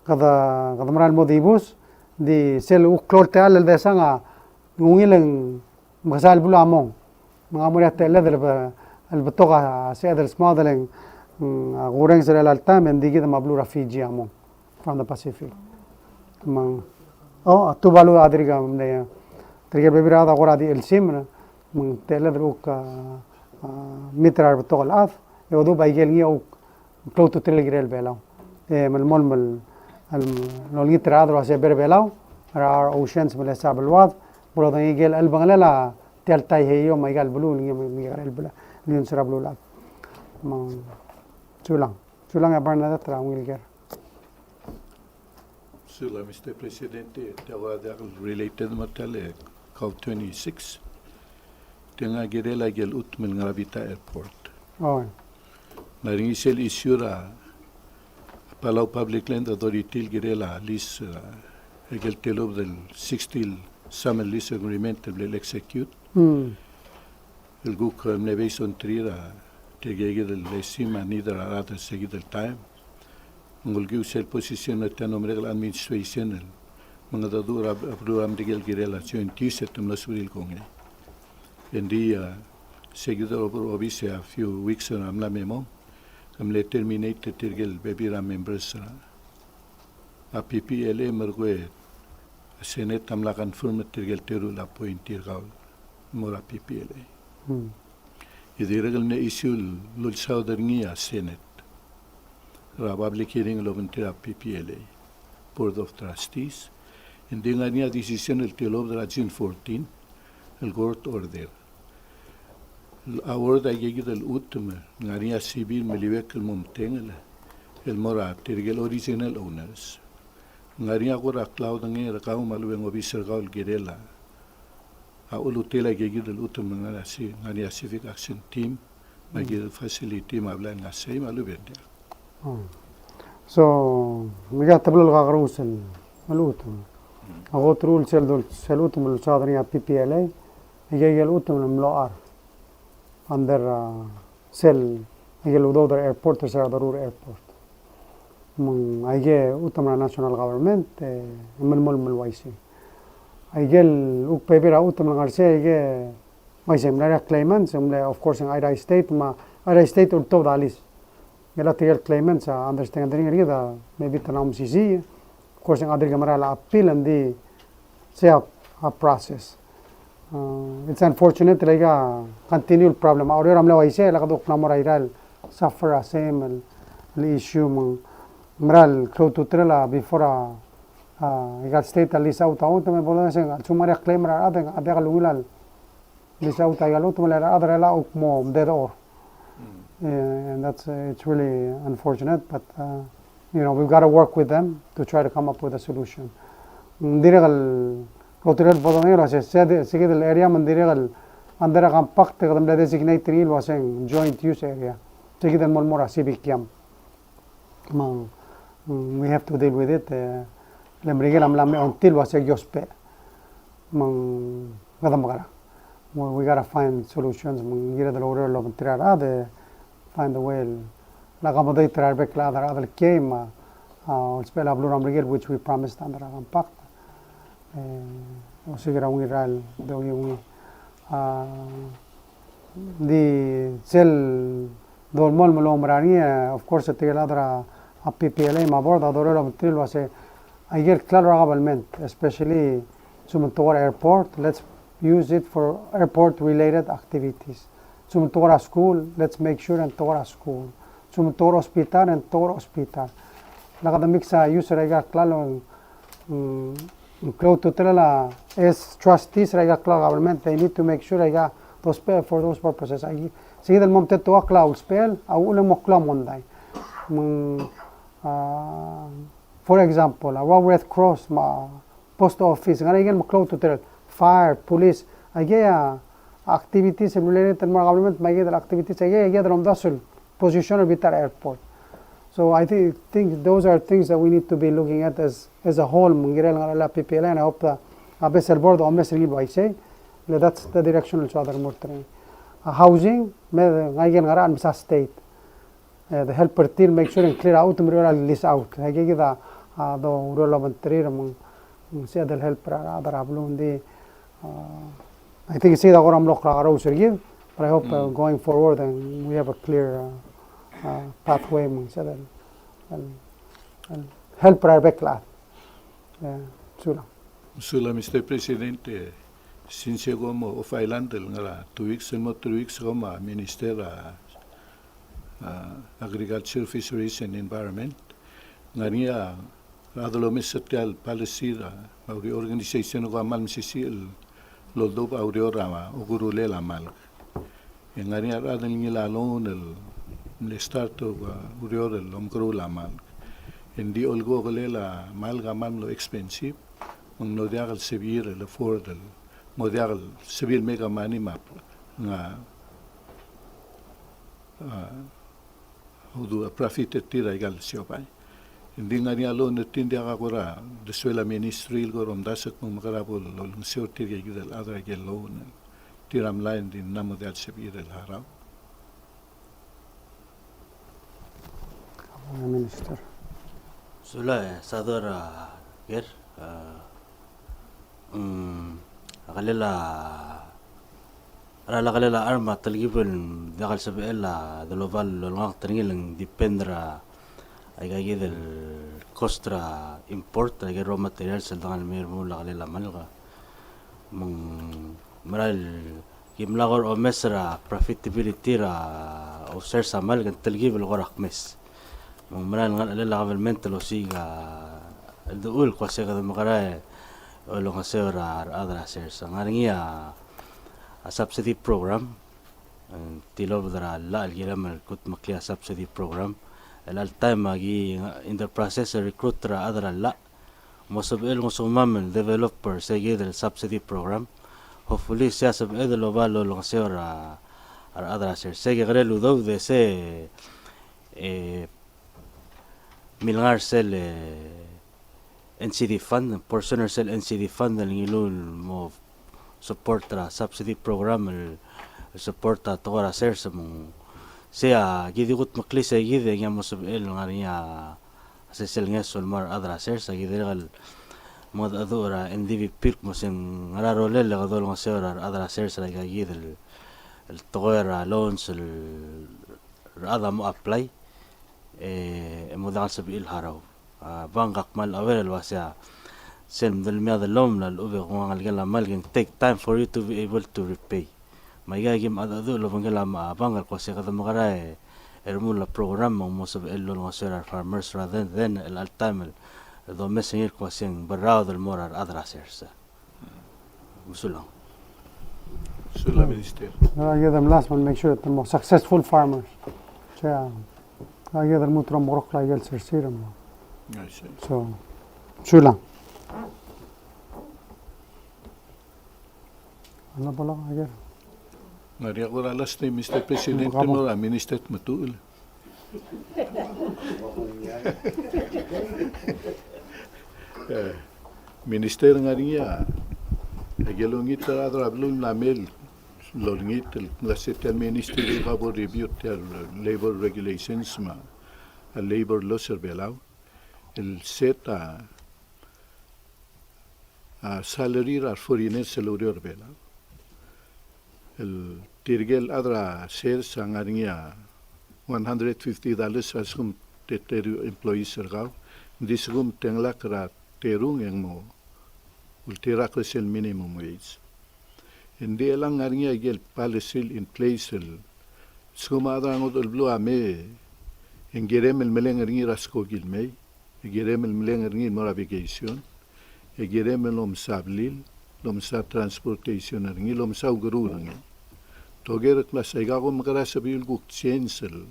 kada maral mo dibus di sel uklor teal el desanga ngileng masal bulu among mga mo yat el el betoga se el smodeling goreng sel al tam and digida mablu Fiji among from the Pacific. Mang tubalu adriga ne triga bebirada gora di el sim mang tel el uk mitra betoga al af يودو بايجيل نيو كلوتو تلغيرل بلاو مل نولغي ترادرو اسي بير بلاو our oceans مل حساب الواد برو دا يجيل البنغلا تلتاي هيو ما يقال بلو نيغرل بلا نين سرا بلو لا ما چولان ابرنا ترا ويلجر Sula, Mr. Presidente, tawada related matale COP26 tenga gerela gel ut min Gravita Airport. Oh. Ngaring isel issue ra Palau Public Land Authority girela lease egel telob del 60 summer lease agreement del execute. El guk nevation trira tegege del lesima nidra rata segi del time. Ngol giu sel position na tanom regal administration el mga dadura program digel girela joint tiset tum lasuril konge. Endi seguido obise a few weeks on amla memo. Amle terminate tirgel bebira members a PPLA mergue Senate amla confirm tirgel teru la point tirgal mora PPLA. Idirgal ne issue lul saudarngia Senate. Probably hearing lo ventira PPLA Board of Trustees. Hindi nga niya decision el telob de la June 14 el court order. Award ay gigit el ultimo nga niya civil melibek el mumteng el mora tirgel original owners. Nga niya kura cloud nga rakaw maluweng officer kaul girela. A ulutela gigit el ultimo nga niya civic action team magigil facility mabla nga say maluweng dia. So, mga tablo kakarusan, maluto. Ako trul sel utum lo sadria PPLA, igel utum lo under sel igel udodar airport sa darur airport. Mung ige utum national government mul waisi. Igel uk pebira utum ngarse ige waisi mla claimants of course in Ida state urto dalis. Gela tigel claimants understanding rida maybe tanam sisi. Of course, in other Gamara appeal and the say a process. It's unfortunate like continual problem. Aur ramla waise la kadok namorairal suffer a same issue mral clotutrela before got state at least out me bola sen chumara claim ra adeng abega lungilal lisa out ayalo tumela other la ukmo dead or and that's it's really unfortunate, but we've got to work with them to try to come up with a solution. Ndiregal hotel bodonero se sigue del area mandiregal andera compact que them designate real was in joint use area. Sigue del molmora civic camp. We have to deal with it. Lemrigel amlame until was a jospe. We got to find solutions. Mangire del order lo tirara find a way. La gamoday trarbe la other came spell a blue ramrigel which we promised under a compact.Osigira wiral the cell dormol malomrani of course the other a PPLA ma board adore of trill was I get claramente especially Sumuntora airport. Let's use it for airport related activities. Sumuntora school, let's make sure and Tora school. Sumuntora hospital and Tora hospital. L'academics user rega claro close to tell as trustees rega government they need to make sure rega those pay for those purposes. I see the mom to a cloud spell a ulemo monday. For example, a Red Cross ma post office ngaragen close to tell fire police I get activities related to government my get activities I get on the position of the airport. So I think those are things that we need to be looking at as a whole. PPLA and I hope the Abesel board I say that's the direction of other more housing state. The helper team make sure and clear out list out. I give the role of the helper other ablundi. I think see the Goram Lokra, but I hope going forward and we have a clear pathway and help our backlat. Sula, Mr. Presidente, since you go more of island, 2 weeks and more 3 weeks ago, Minister Agriculture, Fisheries and Environment, Nania Adolomisatel Policy, the organization of Amal Cecil, Lodo Aureorama, Ogurulela Mal. And Nania Radinilla alone, the start of Uriorel, Omgrula Mal. And the Olgo Galela Malgaman expensive, on Nodiagal Severe, the Fordel, Modiagal Civil Mega Money Map, hudu profit tira igal siopay. Hindi nga niya lo natindi akakura deswela ministry gorom dasak mong makarapol lolong siyo tira igidal adra igel lo tiram lain din namo del sebidel haraw. Minister. Sula sador ger kalila arma talgibel dakal sabela daloval lolong tringil dependra ay gagi del costra import ay raw materials sa dangal mer mula kalila malga mong maral kimlagor o mesra profitability ra o ser sa malgan talgibel gorak mes mong maral ngal alala governmental o siga الدول قاسي قد مقرأ ولو قاسي را أدرى سيرس عارنيا a subsidy program tilo بدرا لا الجرام كنت مكلي subsidy program الالتايم ماجي in the process recruit را أدرى لا مصبئل مصمم developer سيجي the subsidy program hopefully سياسة بإذا لو بالو لو قاسي را أدرى سيرس سيجي غير لو ذو ذي سي ملغار سيل NCD fund, personal cell NCD fund na ngilul mo support ra subsidy program el support ta tora ser sa mong siya gidigut maklis ay gid nga mo subel nga niya sa sel nga solmar adra ser sa gidigal mo adura NDV pirk mo sing ngararolel la gadol nga ser adra ser sa gid el tora loans el ada mo apply mo dal sabil haraw bangak mal awel wasya sem del miad lom la ube kung ngala malgin take time for you to be able to repay mayagim adadu lo bangala ma bangal ko se kada magara ermula program mo sob ello no ser farmers rather than el altamel do mesengir ko sen barrao del morar adrasers musulang Sula minister. I give them last one, make sure that the more successful farmers. I give them mutro morok la igel sirsiram. So, Sula. Ano pala agad? Maria ko alas ni Mr. Presidente mo ra minister matul. Minister nga niya. Agelongit ra ablun lamel longit la setel minister favor review ter labor regulations ma a labor law surveillance el set a salary ar foreigner salary orbela el tirgel adra ser sangaringia $150 asum teteru employees sergau disgum tengla kra terung yang mo ultira el minimum wage hindi lang ngaringia gel policy in place el suma adra ngod el blue ame engirem el meleng ringi rasko gilmei egirem el meleng ringi moravigation egirem el omsablil lomsa transportation ringi lomsa ugru ringi toger klas aigago magara sabil guk chensel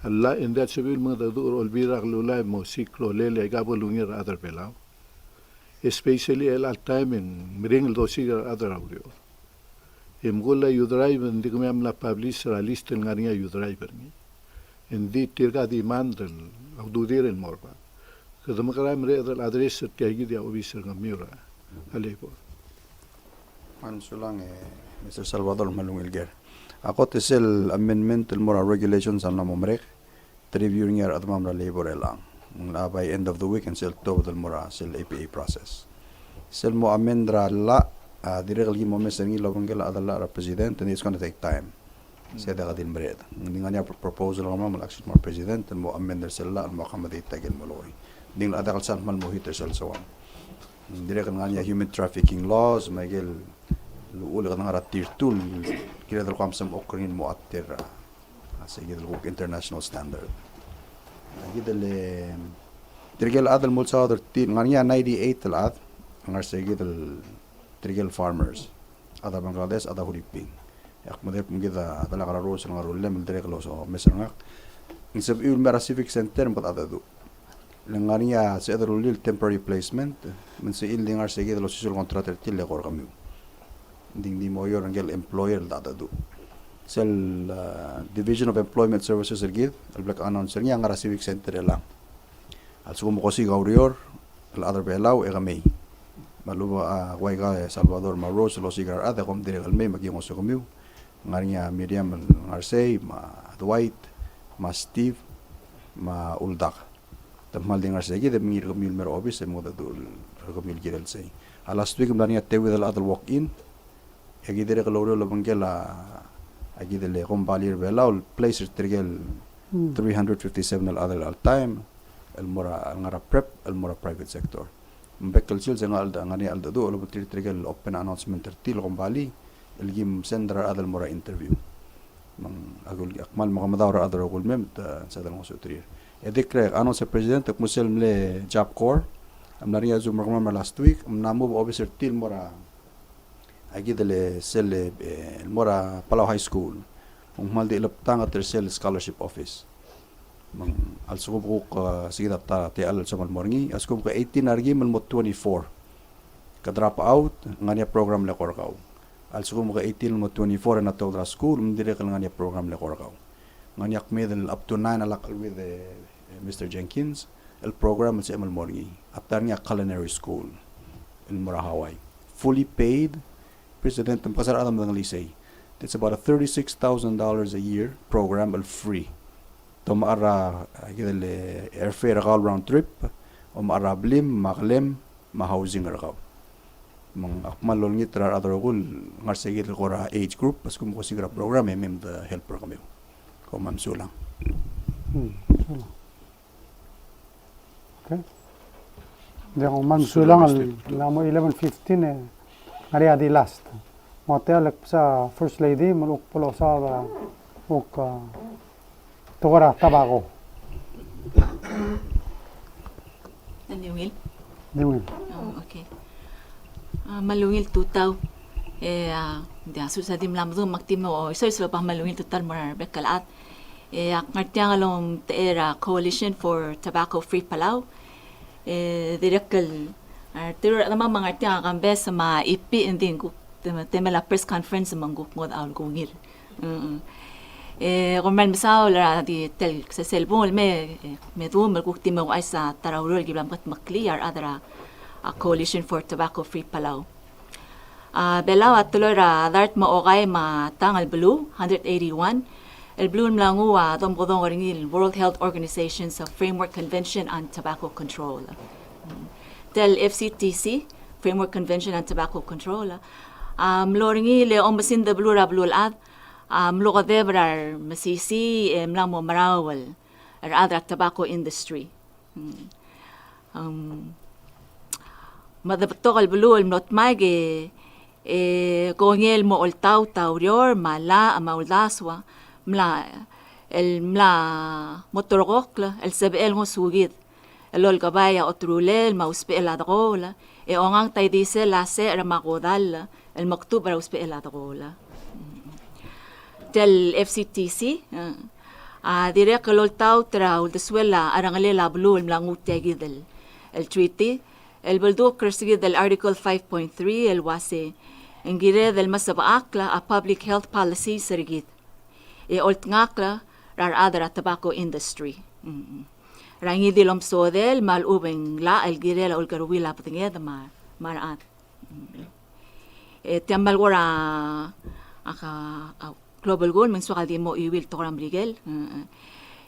alla endat sabil magadur olbira glula mo siklo lele aigabo lungir other belau especially el timing mring dosi other audio emgola you drive ndigme amla publish la list ngaringa you driver ni endi tirga demand aududir el morba kada magara mre el address tiagi dia officer ngamira alebo man sulang Mr. Salvador Malungilger ako tesel amendment el moral regulations ang namomrek reviewing at mamra labor elang by end of the week and sel to del mora sel APA process sel mo amendra la directly mo mesengi lobangela adala ra president and it's going to take time said the din bread ninga niya proposal ng mga action mo president mo amender sel la mo accommodate tagel mo loy ding adal sal mal mo hiter sel so direct nga niya human trafficking laws magel luul nga ra tier 2 kila dal kamsam okrin mo atter sige dal international standard gidel tirgel adal mul sa other nga niya 98 al ad nga sige dal tirgel farmers ada Bangladesh ada Philippines yak mo dep ngida dala kara rules nga rule mel direk lo so mesar nga insab il mera civic center pat ada do langania sa other rule temporary placement men sa il dingar sige dal social contractor til le kor kami ding di mo yor ngel employer da do sel Division of Employment Services ergid alblak announcer niya ngara civic center lang al sumo ko si gaurior al other belaw egamay maluba waiga Salvador Maros lo sigar ada kom dire almay maging oso komiu ngarinya Miriam Ngarsey ma Dwight ma Steve ma Uduch tamal dingar segi de mingir komil mer office mo da dul komil girel sei last week mlania te with the other walk in egidere kaloro lo bangela agidele kombalir belaw places trigel 357 al other al time el mora ngara prep el mora private sector mbekal sil zengal da ngani al do lo trigel open announcement tertil kombali el gim sendra adal mora interview mang agul akmal mamadawra adar agul mem ta sadal ngosutrir edikre announce president ak musel mle job corps amnaria zum magma last week amnamu officer til mora agidele sel el mora Palau High School mal di laptang at sel scholarship office mang al subuk sigida ta te al samal morngi askum ka 18 argi mal mo 24 ka drop out ngania program le korkaw al subuk ka 18 mo 24 na to school mdire kal ngania program le korkaw ngania middle up to 9 alak with Mr. Jenkins el program sa mal morngi after niya culinary school in Mora Hawaii fully paid president ng pasar adam ng lisay. It's about a $36,000 a year program al free. To maara airfare all round trip o maara blim maklem ma housing rakaw. Mang akmal lol ngitra other gul ngar sigil ko ra age group pas kum ko sigra program mem the helper kami. Ko mam sulang. Okay. Diyan ko mam sulang al mo 11:15 ngari adi last. Motel sa first lady muluk polo sa uk tokora tabako. Naniwil? Niwil. Oh, okay. Malungil tutaw. Di aso sa dim lamdo magtimo o iso pa malungil tutal mo na bekalat. Ngartiang along teera Coalition for Tobacco Free Palau. Direkal tiro naman mga tiang kambe sa mga ipi ending ko temela press conference mangguk ngod aul gungil. Roman misao la di tel sa cellphone me do malguk timo ay sa tarawrol giblam kat makliar adra a Coalition for Tobacco Free Palau. Belaw at tuloy ra dart maokay ma tangal blue 181 el blue mlangu dom godong ringil World Health Organization sa Framework Convention on Tobacco Control. Del FCTC Framework Convention on Tobacco Control loringi le omasin the blue ad lo debrar masisi mlamo marawal ar other tobacco industry madabtokal blue not mage gongel mo oltaw taurior mala amauldaswa mla motorokla el sebel ngo sugid elol kabaya otrulel mauspe eladrola ongang tay dice la se ramagodal el maktub rauspe eladrola del FCTC dire kalol taw traul deswela arangale la blue mlangut tegidel el treaty el baldo kersigid del article 5.3 el wase engire del masabakla a public health policy sergit oltngakla rar adra tobacco industry rangi dilom sodel mal ubeng la el girela ol garwila patingeda marat tiambal gora global goal mensual di mo iwil toram rigel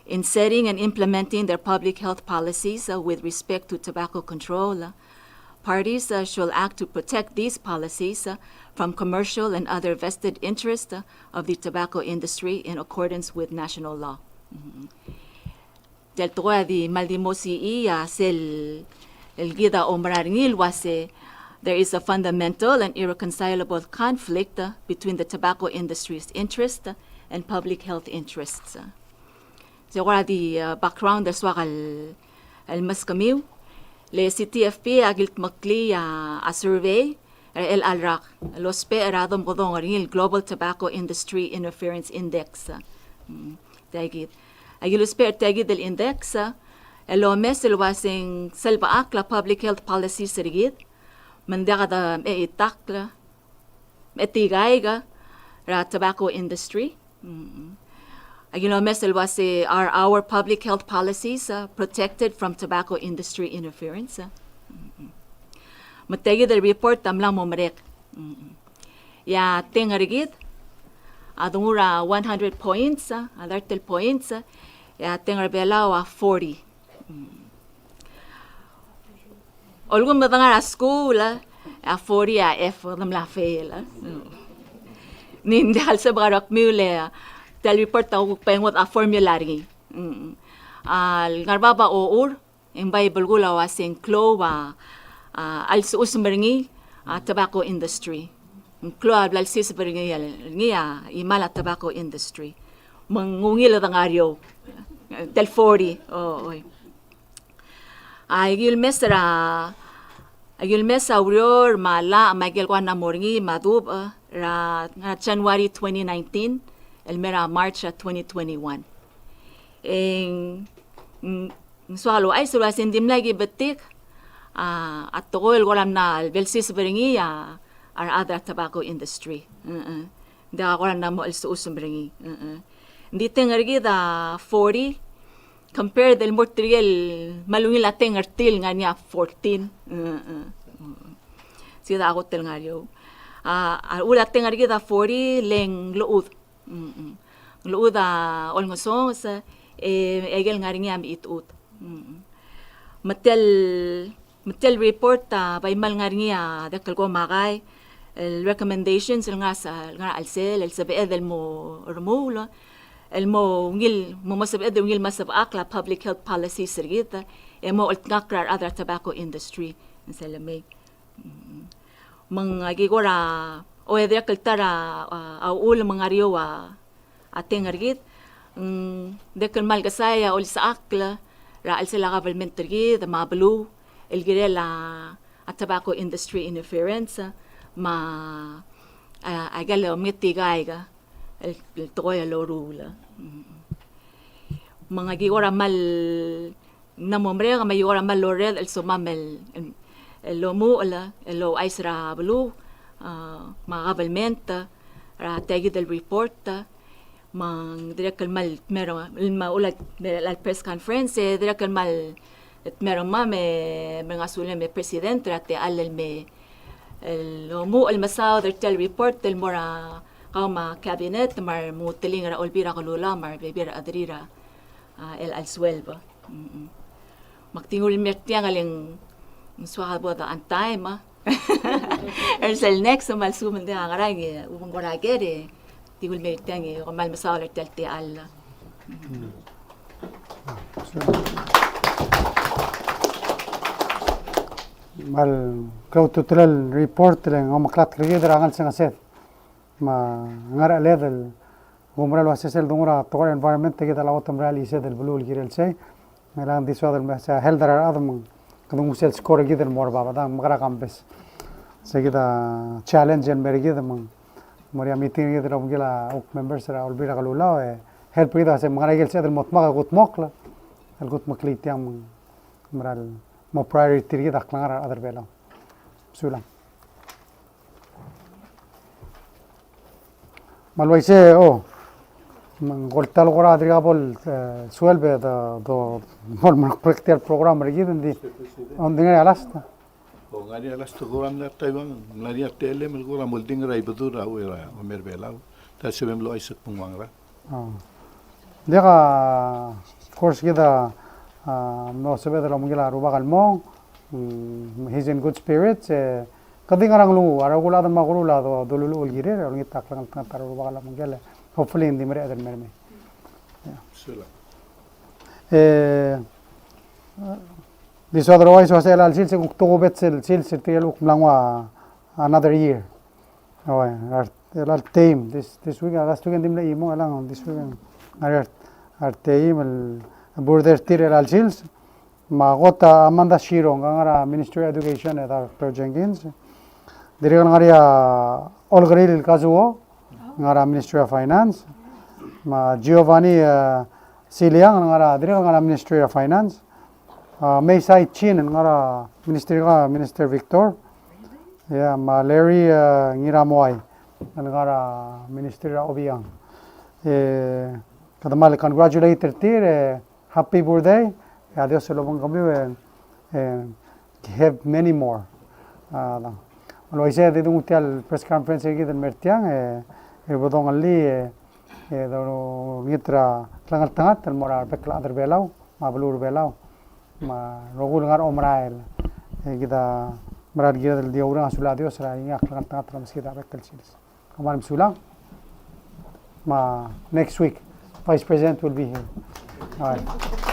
in setting and implementing their public health policies with respect to tobacco control parties shall act to protect these policies from commercial and other vested interests of the tobacco industry in accordance with national law. Del toa di maldimosi sel el gida o mararingil wase there is a fundamental and irreconcilable conflict between the tobacco industry's interest and public health interests. So wala di background there's al maskamiw le CTFP agilt makli a survey el alrak los pe eradom godong ringil Global Tobacco Industry Interference Index. Tagit agilus per tagit del index el omes el wasing selba akla public health policy serigit mandagada itakla etigaiga ra tobacco industry Mesel was our public health policies protected from tobacco industry interference. Mategi the report tamlang momarek. Ya tengarigid adungura 100 points, alertel points, ya tengarbelawa 40. Olgun madangara school, 40 F damla fail. Nindi halsa barak mule tel report ta pengot a formulary. Al ngarbaba our in Bible gula wasing klo al usmeringi tobacco industry. Klo ablal sisberingi ngia imala tobacco industry. Mangungil ang aryo tel 40 oy. Ayul mesa urior mala magel kwa na moringi madub ra January 2019 el mera March 2021 swalo ay sura sindim lagi betik at toil golam na belsis beringi our other tobacco industry da golam na mo el suusum beringi ndi tengargi da 40 compare del mortriel malungi la tengartil nga niya 14 sida ako tel nga yo ula tengargi da 40 leng luud luud olngosong sa egel nga ringi am itut matel report by mal nga ringi dakal ko magay recommendations nga sa nga alsel el sabe del mo remula el mo ngil mo masab edo ngil masab akla public health policy sirgita mo ultngakrar other tobacco industry in Salamay mga gigora o edya kaltara ul mga riyo ating argit dekal mal kasaya ul sa akla ra al sila government tergit mablu el girela at tobacco industry interference ma agalo mitigaiga el toya lorula mga gigora mal namomre nga mayora mal lorel el sumamel el lomu ala el lo aisra blu mga government ra tegi del report mang direkal mal mero maulat al press conference direkal mal mero me mga sulen me presidente ra te alel me el lomu el masaw del report del mora ma cabinet mar mutiling ra olbira kalula mar bebira adrira el alsuelba magtingul mertiang aling swahabo da antay ma el next mal sumen de angarang ubang goragere tigul mertiang o mal masawler telte alla mal kaututlal report lang o maklat krige darangan sangaset ma ngara level gumral wasesel dungura tokor environment tege dala otam rally se del blue girel se melang diswa del mesa heldar adam kadung sel score gider mor baba da magara kambes se gida challenge en mergi da mang moria meeting gider omgila ok members ra olbira kalula e help gida se magara gel se del motmaga gutmokla el gutmokli tiam mral mo priority gida klangara other bela sulam malwaise goltal gora adriga bol suelbe do mol praktial program regiden di ondinga alasta o ngari alasta goram na taiwan ngari tele mel goram molding rai bedura wera o merbela ta sebem lo aisak pungwangra dega course gida no sebe de lo mungila ruba galmo he's in good spirits kading arang lu aragula da magulula do dolulu ulgire or ngi taklang tan ruba gala mungela hopefully in the mere other merme this otherwise was el sil se to bet sil se tiel langwa another year our team this week last weekend dimle imo alang this weekend our team el border tir el sils magota Amanda Shiro ngara Ministry of Education at Dr. Jenkins dirigan ngaria olgril kazuo ngara Ministry of Finance ma Giovanni Siliang ngara dirigan ngara Ministry of Finance May Sai Chin ngara Minister Victor ma Larry Ngiramoy ngara Ministry of Obiang Kadamal congratulate tir happy birthday. Adios sa lobang kami have many more. Always say they don't tell press conference again dan mertiang bodong ali do ngitra tlangal tangat mora bekla adar belau ma belur belau ma rogul ngar omrael kita merad gira del dia urang asula Dios ra inga tlangal tangat kam kita bekal chilis kamal sulang ma next week Vice President will be here. All right.